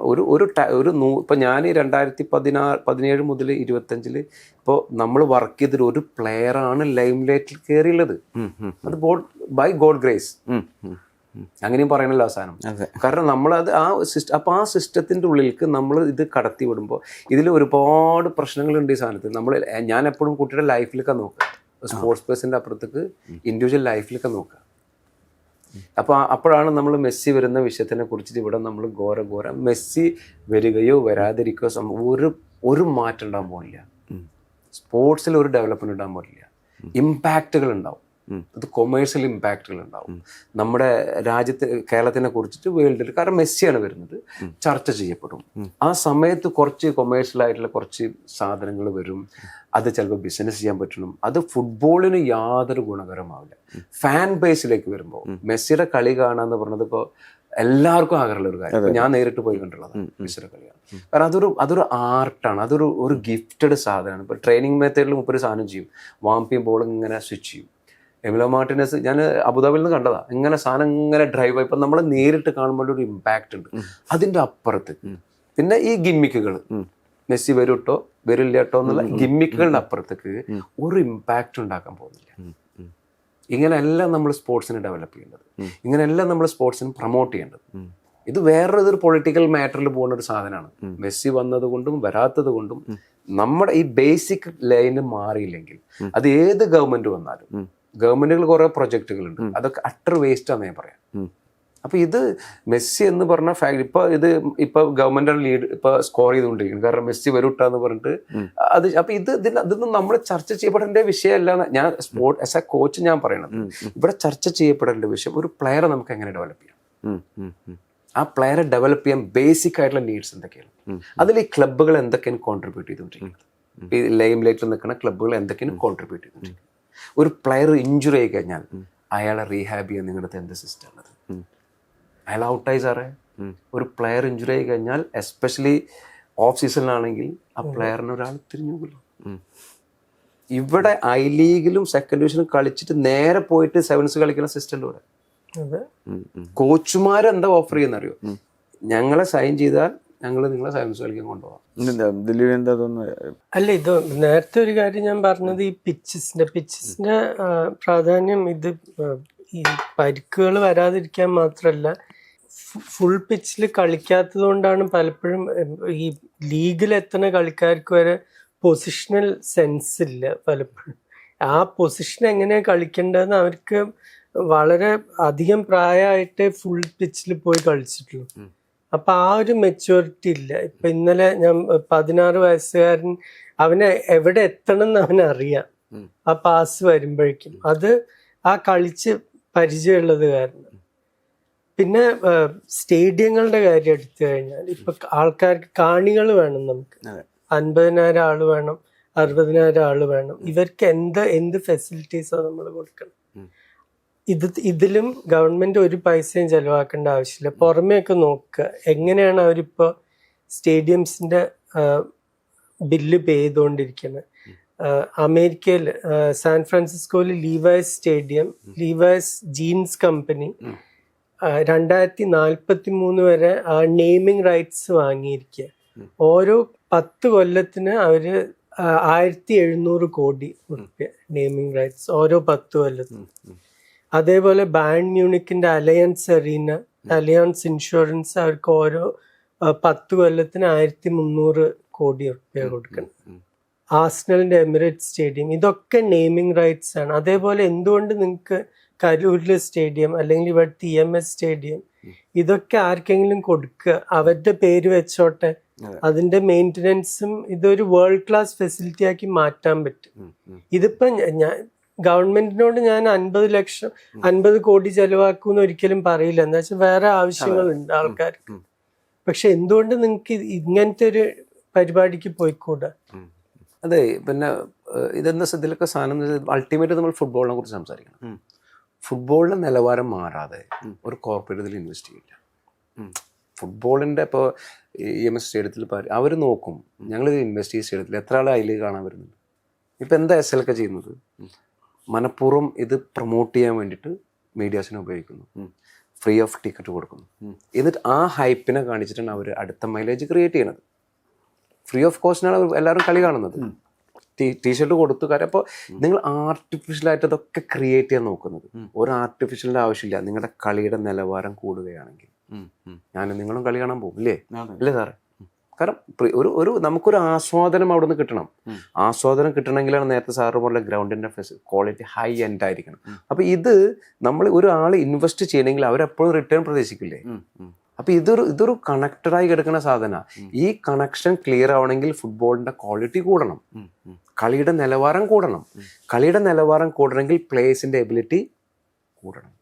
ഇപ്പോൾ ഞാൻ 2017 മുതൽ 2025 ഇപ്പോൾ നമ്മൾ വർക്ക് ചെയ്തിട്ട് ഒരു പ്ലെയറാണ് ലൈം ലൈറ്റിൽ കയറിയുള്ളത്. അത് ബൈ ഗോഡ് ഗ്രേസ്, അങ്ങനെയും പറയണല്ലോ അവസാനം. കാരണം നമ്മളത് അപ്പോൾ ആ സിസ്റ്റത്തിൻ്റെ ഉള്ളിലേക്ക് നമ്മൾ ഇത് കടത്തി വിടുമ്പോൾ ഇതിൽ ഒരുപാട് പ്രശ്നങ്ങളുണ്ട് ഈ സാധനത്തിൽ. ഞാൻ എപ്പോഴും കുട്ടിയുടെ ലൈഫിലൊക്കെ നോക്കുക, സ്പോർട്സ് പേഴ്സൻ്റെ അപ്പുറത്തേക്ക് ഇൻഡിവിജ്വൽ ലൈഫിലൊക്കെ നോക്കുക. അപ്പോഴാണ് നമ്മൾ മെസ്സി വരുന്ന വിഷയത്തിനെ കുറിച്ചിട്ട് ഇവിടെ നമ്മൾ ഘോര മെസ്സി വരികയോ വരാതിരിക്കുകയോ ഒരു മാറ്റം ഉണ്ടാകാൻ പോകില്ല. സ്പോർട്സിൽ ഒരു ഡെവലപ്മെന്റ് ഉണ്ടാകാൻ പോകില്ല. ഇമ്പാക്റ്റുകൾ ഉണ്ടാവും. അത് കൊമേഴ്സ്യൽ ഇമ്പാക്റ്റുകൾ ഉണ്ടാവും. നമ്മുടെ കേരളത്തിനെ കുറിച്ചിട്ട് വേൾഡിൽ, കാരണം മെസ്സിയാണ് വരുന്നത്, ചർച്ച ചെയ്യപ്പെടും. ആ സമയത്ത് കുറച്ച് കൊമേഴ്സ്യൽ ആയിട്ടുള്ള കുറച്ച് സാധനങ്ങൾ വരും. അത് ചിലപ്പോൾ ബിസിനസ് ചെയ്യാൻ പറ്റണം. അത് ഫുട്ബോളിന് യാതൊരു ഗുണകരമാവില്ല. ഫാൻ ബേസിലേക്ക് വരുമ്പോൾ മെസ്സിയുടെ കളി കാണാന്ന് പറഞ്ഞത് ഇപ്പോൾ എല്ലാവർക്കും ആഗ്രഹമുള്ള ഒരു കാര്യം. ഞാൻ നേരിട്ട് പോയി കണ്ടുള്ളതാണ് മെസ്സിയുടെ കളിയാണ്. കാരണം അതൊരു ആർട്ടാണ്, ഒരു ഗിഫ്റ്റഡ് സാധനമാണ്. ഇപ്പോൾ ട്രെയിനിങ് മെത്തേഡിൽ മുപ്പൊരു സാധനം ചെയ്യും, വാമ്പിയും ബോൾ ഇങ്ങനെ സ്വിച്ച് ചെയ്യും. എമിലോ മാർട്ടിനസ് ഞാൻ അബുദാബിയിൽ നിന്ന് കണ്ടതാ. ഇങ്ങനെ സാധനം ഇങ്ങനെ ഡ്രൈവ് ആയി. ഇപ്പം നമ്മൾ നേരിട്ട് കാണുമ്പോൾ ഒരു ഇമ്പാക്റ്റ് ഉണ്ട്. അതിൻ്റെ അപ്പുറത്ത് പിന്നെ ഈ ഗിമ്മിക്കുകൾ, മെസ്സി വരൂട്ടോ വരില്ല കേട്ടോ എന്നുള്ള ഗിമ്മിക്കുകളുടെ അപ്പുറത്തേക്ക് ഒരു ഇമ്പാക്റ്റ് ഉണ്ടാക്കാൻ പോകുന്നില്ല. ഇങ്ങനെയെല്ലാം നമ്മൾ സ്പോർട്സിനെ ഡെവലപ്പ് ചെയ്യേണ്ടത്, ഇങ്ങനെയെല്ലാം നമ്മൾ സ്പോർട്സിനെ പ്രൊമോട്ട് ചെയ്യേണ്ടത്. ഇത് വേറൊരു പൊളിറ്റിക്കൽ മാറ്ററിൽ പോകുന്ന ഒരു സാധനമാണ്. മെസ്സി വന്നത് കൊണ്ടും വരാത്തത് കൊണ്ടും നമ്മുടെ ഈ ബേസിക് ലൈന് മാറിയില്ലെങ്കിൽ അത് ഏത് ഗവൺമെന്റ് വന്നാലും, ഗവൺമെന്റുകൾ കുറെ പ്രൊജക്ടുകളുണ്ട്, അതൊക്കെ അട്ടർ വേസ്റ്റ് ആണെന്ന് ഞാൻ പറയാം. അപ്പൊ ഇത് മെസ്സി എന്ന് പറഞ്ഞ ഫാക്ട് ഇപ്പൊ ഗവൺമെന്റ് ലീഡ് ഇപ്പൊ സ്കോർ ചെയ്തുകൊണ്ടിരിക്കുന്നു. കാരണം മെസ്സി വരൂട്ടാന്ന് പറഞ്ഞിട്ട് അപ്പൊ ഇതൊന്നും നമ്മൾ ചർച്ച ചെയ്യപ്പെടേണ്ട വിഷയമല്ല. ഞാൻ സ്പോർട്സ് ആസ് എ കോച്ച് ഞാൻ പറയണത്, ഇവിടെ ചർച്ച ചെയ്യപ്പെടേണ്ട വിഷയം ഒരു പ്ലെയറെ നമുക്ക് എങ്ങനെ ഡെവലപ്പ് ചെയ്യാം. ആ പ്ലെയറെ ഡെവലപ്പ് ചെയ്യാൻ ബേസിക് ആയിട്ടുള്ള നീഡ്സ് എന്തൊക്കെയാണ്, അതിൽ ഈ ക്ലബ്ബുകൾ എന്തൊക്കെയാണ് കോൺട്രിബ്യൂട്ട് ചെയ്തുകൊണ്ടിരിക്കുന്നത്, ഈ ലൈം ലൈറ്റിൽ നിൽക്കുന്ന ക്ലബ്ബുകൾ എന്തൊക്കെയാണ് കോൺട്രിബ്യൂട്ട് ചെയ്തുകൊണ്ടിരിക്കുന്നത്. ഒരു പ്ലെയർ ഇഞ്ചുറി ആയി കഴിഞ്ഞാൽ അയാളെ റീഹാബ് ചെയ്യാൻ നിങ്ങളുടെ എന്ത് സിസ്റ്റം ഉള്ളത്? അയാൾ ഔട്ടായി സാറേ. ഒരു പ്ലെയർ ഇഞ്ചുറി ആയി കഴിഞ്ഞാൽ എസ്പെഷ്യലി ഓഫ് സീസണിലാണെങ്കിൽ ആ പ്ലെയറിന് ഒരാൾ തിരിഞ്ഞു പോകുമല്ലോ. ഇവിടെ ഐ ലീഗിലും സെക്കൻഡ് ഡിവിഷനും കളിച്ചിട്ട് നേരെ പോയിട്ട് സെവൻസ് കളിക്കുന്ന സിസ്റ്റം ഇവിടെ. കോച്ചുമാർ എന്താ ഓഫർ ചെയ്യുന്ന അറിയോ? ഞങ്ങളെ സൈൻ ചെയ്താൽ ഞങ്ങൾ നിങ്ങളെ സെവൻസ് കളിക്കാൻ കൊണ്ടുപോകാം. അല്ല, ഇത് നേരത്തെ ഒരു കാര്യം ഞാൻ പറഞ്ഞത് ഈ പിച്ചസിന്റെ പ്രാധാന്യം, ഇത് ഈ പരിക്കുകൾ വരാതിരിക്കാൻ മാത്രമല്ല, ഫുൾ പിച്ചിൽ കളിക്കാത്തത് കൊണ്ടാണ് പലപ്പോഴും ഈ ലീഗിൽ എത്തുന്ന കളിക്കാർക്ക് വരെ പൊസിഷണൽ സെൻസ് ഇല്ല പലപ്പോഴും. ആ പൊസിഷൻ എങ്ങനെയാണ് കളിക്കേണ്ടതെന്ന് അവർക്ക് വളരെ അധികം പ്രായമായിട്ട് ഫുൾ പിച്ചിൽ പോയി കളിച്ചിട്ടുള്ളൂ. അപ്പൊ ആ ഒരു മെച്യൂരിറ്റി ഇല്ല. ഇപ്പൊ ഇന്നലെ ഞാൻ 16 വയസ്സുകാരൻ, അവനെ എവിടെ എത്തണം എന്ന് അവനറിയാം ആ പാസ് വരുമ്പോഴേക്കും. അത് ആ കളിച്ച് പരിചയമുള്ളത് കാരണം. പിന്നെ സ്റ്റേഡിയങ്ങളുടെ കാര്യം എടുത്തു കഴിഞ്ഞാൽ ഇപ്പൊ ആൾക്കാർക്ക് കാണികൾ വേണം. നമുക്ക് 50,000 ആള് വേണം, 60,000 ആള് വേണം. ഇവർക്ക് എന്ത് ഫെസിലിറ്റീസോ നമ്മൾ കൊടുക്കണം. ഇതിലും ഗവൺമെന്റ് ഒരു പൈസയും ചെലവാക്കേണ്ട ആവശ്യമില്ല. പുറമേയൊക്കെ നോക്കുക എങ്ങനെയാണ് അവരിപ്പോ സ്റ്റേഡിയംസിന്റെ ബില്ല് പേ ചെയ്തുകൊണ്ടിരിക്കുന്നത്. അമേരിക്കയിൽ സാൻ ഫ്രാൻസിസ്കോയിൽ ലീവൈസ് സ്റ്റേഡിയം, ലീവൈസ് ജീൻസ് കമ്പനി 2043 വരെ നെയിമിംഗ് റൈറ്റ്സ് വാങ്ങിയിരിക്കുക. ഓരോ 10 കൊല്ലത്തിന് അവര് 1700 കോടി റുപ്യ നെയിമിംഗ് റൈറ്റ്സ് ഓരോ 10 കൊല്ലത്തിന്. അതേപോലെ Bayern മ്യൂണിക്കിന്റെ alliance arena, alliance insurance അവർക്ക് ഓരോ 10 കൊല്ലത്തിന് 1300 കോടി റുപ്യ കൊടുക്കണം. ആർസണലിന്റെ എമിറേറ്റ് സ്റ്റേഡിയം, ഇതൊക്കെ നെയിമിംഗ് റൈറ്റ്സ് ആണ്. അതേപോലെ എന്തുകൊണ്ട് നിങ്ങൾക്ക് കരൂരിലെ സ്റ്റേഡിയം അല്ലെങ്കിൽ ഇവിടുത്തെ EMS സ്റ്റേഡിയം ഇതൊക്കെ ആർക്കെങ്കിലും കൊടുക്കുക, അവരുടെ പേര് വെച്ചോട്ടെ. അതിന്റെ മെയിൻ്റനൻസും ഇതൊരു വേൾഡ് ക്ലാസ് ഫെസിലിറ്റി ആക്കി മാറ്റാൻ പറ്റും. ഇതിപ്പോ ഞാൻ ഗവൺമെന്റിനോട് ഞാൻ 50 കോടി ചെലവാക്കുമെന്ന് ഒരിക്കലും പറയില്ല. എന്താ വെച്ചാൽ വേറെ ആവശ്യങ്ങളുണ്ട് ആൾക്കാർക്ക്. പക്ഷെ എന്തുകൊണ്ട് നിങ്ങൾക്ക് ഇങ്ങനത്തെ ഒരു പരിപാടിക്ക് പോയിക്കൂടാ? അതെ, പിന്നെ ഇതെന്താ ഇതിലൊക്കെ സാധനം, അൾട്ടിമേറ്റ് നമ്മൾ ഫുട്ബോളിനെ കുറിച്ച് സംസാരിക്കണം. ഫുട്ബോളിന്റെ നിലവാരം മാറാതെ ഒരു കോർപ്പറേറ്റ് ഇതിൽ ഇൻവെസ്റ്റ് ചെയ്യില്ല. ഫുട്ബോളിന്റെ ഇപ്പോൾ EMS സ്റ്റേഡിയത്തിൽ അവർ നോക്കും, ഞങ്ങളിത് ഇൻവെസ്റ്റ് ചെയ്ത സ്റ്റേഡിയത്തിൽ എത്ര ആൾ അതിൽ കാണാൻ വരുന്നുണ്ട്. ഇപ്പം എന്താ SL ഒക്കെ ചെയ്യുന്നത്? മനഃപൂർവ്വം ഇത് പ്രൊമോട്ട് ചെയ്യാൻ വേണ്ടിയിട്ട് മീഡിയാസിനെ ഉപയോഗിക്കുന്നു, ഫ്രീ ഓഫ് ടിക്കറ്റ് കൊടുക്കുന്നു. എന്നിട്ട് ആ ഹൈപ്പിനെ കാണിച്ചിട്ടാണ് അവർ അടുത്ത മൈലേജ് ക്രിയേറ്റ് ചെയ്യണത്. ഫ്രീ ഓഫ് കോസ്റ്റിനാണ് അവർ എല്ലാവരും കളി കാണുന്നത്. ടീഷർട്ട് കൊടുത്തു കാര്യം. അപ്പോൾ നിങ്ങൾ ആർട്ടിഫിഷ്യലായിട്ട് അതൊക്കെ ക്രിയേറ്റ് ചെയ്യാൻ നോക്കുന്നത്. ഒരു ആർട്ടിഫിഷ്യലിൻ്റെ ആവശ്യമില്ല. നിങ്ങളുടെ കളിയുടെ നിലവാരം കൂടുകയാണെങ്കിൽ നിങ്ങളും കളി കാണാൻ പോകും ഇല്ലേ? ഇല്ലേ സാറേ? കാരണം ഒരു നമുക്കൊരു ആസ്വാദനം അവിടെ നിന്ന് കിട്ടണം. ആസ്വാദനം കിട്ടണമെങ്കിലാണ് നേരത്തെ സാറ് പോലെ ഗ്രൗണ്ടിൻ്റെ ക്വാളിറ്റി ഹൈ എൻഡ് ആയിരിക്കണം. അപ്പം ഇത് നമ്മൾ ഒരാൾ ഇൻവെസ്റ്റ് ചെയ്യണമെങ്കിൽ അവരെപ്പോഴും റിട്ടേൺ പ്രതീക്ഷിക്കില്ലേ? അപ്പം ഇതൊരു കണക്റ്റഡായി കിടക്കുന്ന സാധന. ഈ കണക്ഷൻ ക്ലിയർ ആവണമെങ്കിൽ ഫുട്ബോളിൻ്റെ ക്വാളിറ്റി കൂടണം, കളിയുടെ നിലവാരം കൂടണം. കളിയുടെ നിലവാരം കൂടണമെങ്കിൽ പ്ലേയേഴ്സിൻ്റെ എബിലിറ്റി കൂടണം.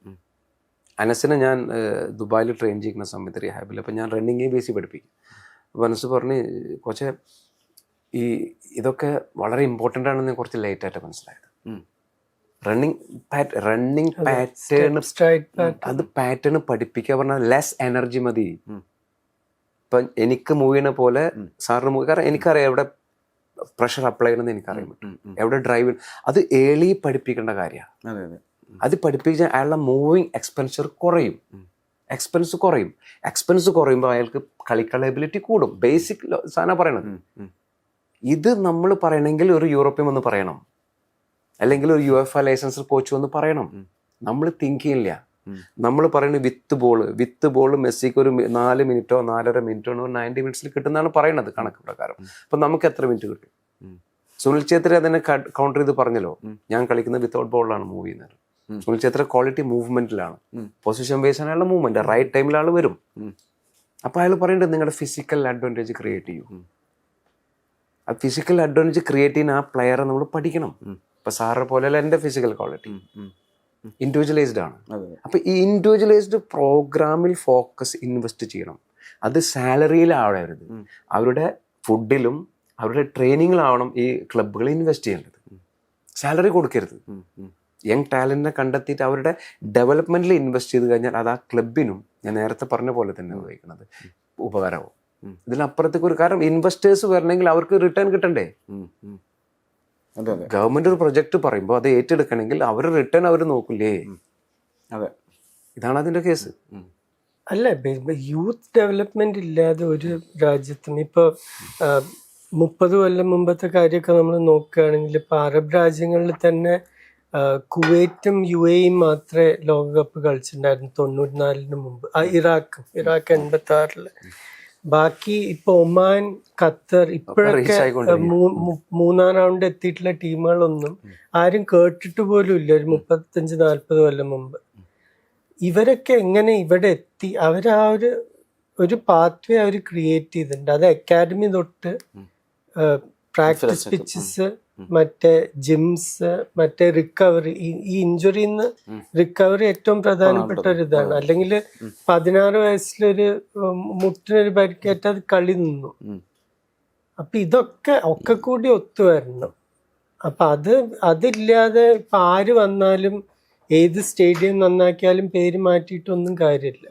അനസിനെ ഞാൻ ദുബായിൽ ട്രെയിൻ ചെയ്യുന്ന സമയത്ത് റിഹാബിൽ, അപ്പം ഞാൻ റണ്ണിങ് ബേസിൽ പഠിപ്പിക്കും. അപ്പോൾ അനസ് പറഞ്ഞ് കുറച്ച് ഇതൊക്കെ വളരെ ഇമ്പോർട്ടൻ്റ് ആണെന്ന് കുറച്ച് ലേറ്റായിട്ട് മനസ്സിലായത്. റണ്ണിങ് പാറ്റേൺ, അത് പാറ്റേൺ പഠിപ്പിക്കുക പറഞ്ഞാൽ ലെസ് എനർജി മതി. ഇപ്പം എനിക്ക് മൂവിനെ പോലെ സാറിന് മൂവി, കാരണം എനിക്കറിയാം എവിടെ പ്രഷർ അപ്ലൈ ചെയ്യണമെന്ന് എനിക്കറിയാൻ പറ്റും, എവിടെ ഡ്രൈവ്. അത് ഏളി പഠിപ്പിക്കേണ്ട കാര്യമാണ്. അത് പഠിപ്പിച്ചാൽ അയാളുടെ മൂവിങ് എക്സ്പെൻസർ കുറയും. എക്സ്പെൻസ് കുറയുമ്പോൾ അയാൾക്ക് കളിക്കാനുള്ള എബിലിറ്റി കൂടും. ബേസിക് സാധനം പറയണത്. ഇത് നമ്മൾ പറയണമെങ്കിൽ ഒരു യൂറോപ്യൻ വന്ന് പറയണം, അല്ലെങ്കിൽ ഒരു UEFA ലൈസൻസ് കോച്ച് വന്ന് പറയണം. നമ്മൾ തിങ്ക് ചെയ്യില്ല. നമ്മൾ പറയുന്നത് വിത്ത് ബോൾ മെസ്സിക്ക് ഒരു 4 മിനിറ്റോ 4.5 മിനിറ്റോ 90 മിനിറ്റ്സിൽ കിട്ടുന്നതാണ് പറയണത് കണക്ക് പ്രകാരം. അപ്പം നമുക്ക് എത്ര മിനിറ്റ് കിട്ടും? സുനിൽ ഛേത്രി അതിനെ കൗണ്ടർ ചെയ്ത് പറഞ്ഞല്ലോ, ഞാൻ കളിക്കുന്നത് വിത്തൗട്ട് ബോളിലാണ് മൂവ് ചെയ്യുന്നത്. സുനിൽ ഛേത്രി ക്വാളിറ്റി മൂവ്മെന്റിലാണ്, പൊസിഷൻ ബേസ് ആണ് അയാളുടെ മൂവ്മെന്റ്. റൈറ്റ് ടൈമിൽ ആൾ വരും. അപ്പൊ അയാൾ പറയേണ്ടത് നിങ്ങളുടെ ഫിസിക്കൽ അഡ്വാൻറ്റേജ് ക്രിയേറ്റ് ചെയ്യൂ. ആ ഫിസിക്കൽ അഡ്വാൻറ്റേജ് ക്രിയേറ്റ് ചെയ്യുന്ന ആ പ്ലെയറെ നമ്മൾ പഠിക്കണം. ഇപ്പൊ സാറിനെ പോലെയല്ല എൻ്റെ ഫിസിക്കൽ ക്വാളിറ്റി, ഇൻഡിവിജ്വലൈസ്ഡ് ആണ്. അപ്പൊ ഈ ഇൻഡിവിജ്വലൈസ്ഡ് പ്രോഗ്രാമിൽ ഫോക്കസ് ഇൻവെസ്റ്റ് ചെയ്യണം. അത് സാലറിയിലാവരുത്, അവരുടെ ഫുഡിലും അവരുടെ ട്രെയിനിങ്ങിലാവണം ഈ ക്ലബ്ബുകൾ ഇൻവെസ്റ്റ് ചെയ്യേണ്ടത്. സാലറി കൊടുക്കരുത്. യങ് ടാലന്റിനെ കണ്ടെത്തിയിട്ട് അവരുടെ ഡെവലപ്മെന്റിൽ ഇൻവെസ്റ്റ് ചെയ്ത് കഴിഞ്ഞാൽ അത് ആ ക്ലബിനും ഞാൻ നേരത്തെ പറഞ്ഞ പോലെ തന്നെ ഉപയോഗിക്കുന്നത് ഉപകാരമാവും. ഇതിനപ്പുറത്തേക്ക് ഒരു കാരണം ഇൻവെസ്റ്റേഴ്സ് വരണമെങ്കിൽ അവർക്ക് റിട്ടേൺ കിട്ടണ്ടേ. അതെ അതെ ഗവൺമെന്റ് ഒരു പ്രൊജക്ട് പറയുമ്പോൾ അത് ഏറ്റെടുക്കണമെങ്കിൽ അവർ റിട്ടേൺ അവർ നോക്കില്ലേ. അതെ, ഇതാണ് അതിന്റെ കേസ്. അല്ല, യൂത്ത് ഡെവലപ്മെന്റ് ഇല്ലാതെ ഒരു രാജ്യത്തും ഇപ്പൊ 30 കൊല്ലം മുമ്പത്തെ കാര്യമൊക്കെ നമ്മൾ നോക്കുകയാണെങ്കിൽ ഇപ്പൊ അറബ് രാജ്യങ്ങളിൽ തന്നെ കുവൈറ്റും UAE മാത്രമേ ലോകകപ്പ് കളിച്ചിട്ടുണ്ടായിരുന്നു 94 മുമ്പ്. ഇറാഖ് 86. ബാക്കി ഇപ്പൊ ഒമാൻ, ഖത്തർ ഇപ്പോഴൊക്കെ മൂന്നാം റൗണ്ട് എത്തിയിട്ടുള്ള ടീമുകളൊന്നും ആരും കേട്ടിട്ട് പോലും ഇല്ല ഒരു 35-40 കൊല്ലം മുമ്പ്. ഇവരൊക്കെ എങ്ങനെ ഇവിടെ എത്തി? അവരാ ഒരു പാത്വേ അവർ ക്രിയേറ്റ് ചെയ്തിട്ടുണ്ട്. അത് അക്കാഡമി തൊട്ട് പ്രാക്ടീസ് പിച്ചസ്, മറ്റേ ജിംസ്, മറ്റേ റിക്കവറി, ഈ ഇഞ്ചുറിന്ന് റിക്കവറി ഏറ്റവും പ്രധാനപ്പെട്ട ഒരു ഇതാണ്. അല്ലെങ്കിൽ 16 വയസ്സിലൊരു മുട്ടിനൊരു പരിക്കേറ്റ് അത് കളി നിന്നു. അപ്പൊ ഇതൊക്കെ കൂടി ഒത്തുവരണം. അപ്പൊ അതില്ലാതെ ഇപ്പൊ ആര് വന്നാലും ഏത് സ്റ്റേഡിയം നന്നാക്കിയാലും പേര് മാറ്റിയിട്ടൊന്നും കാര്യമില്ല.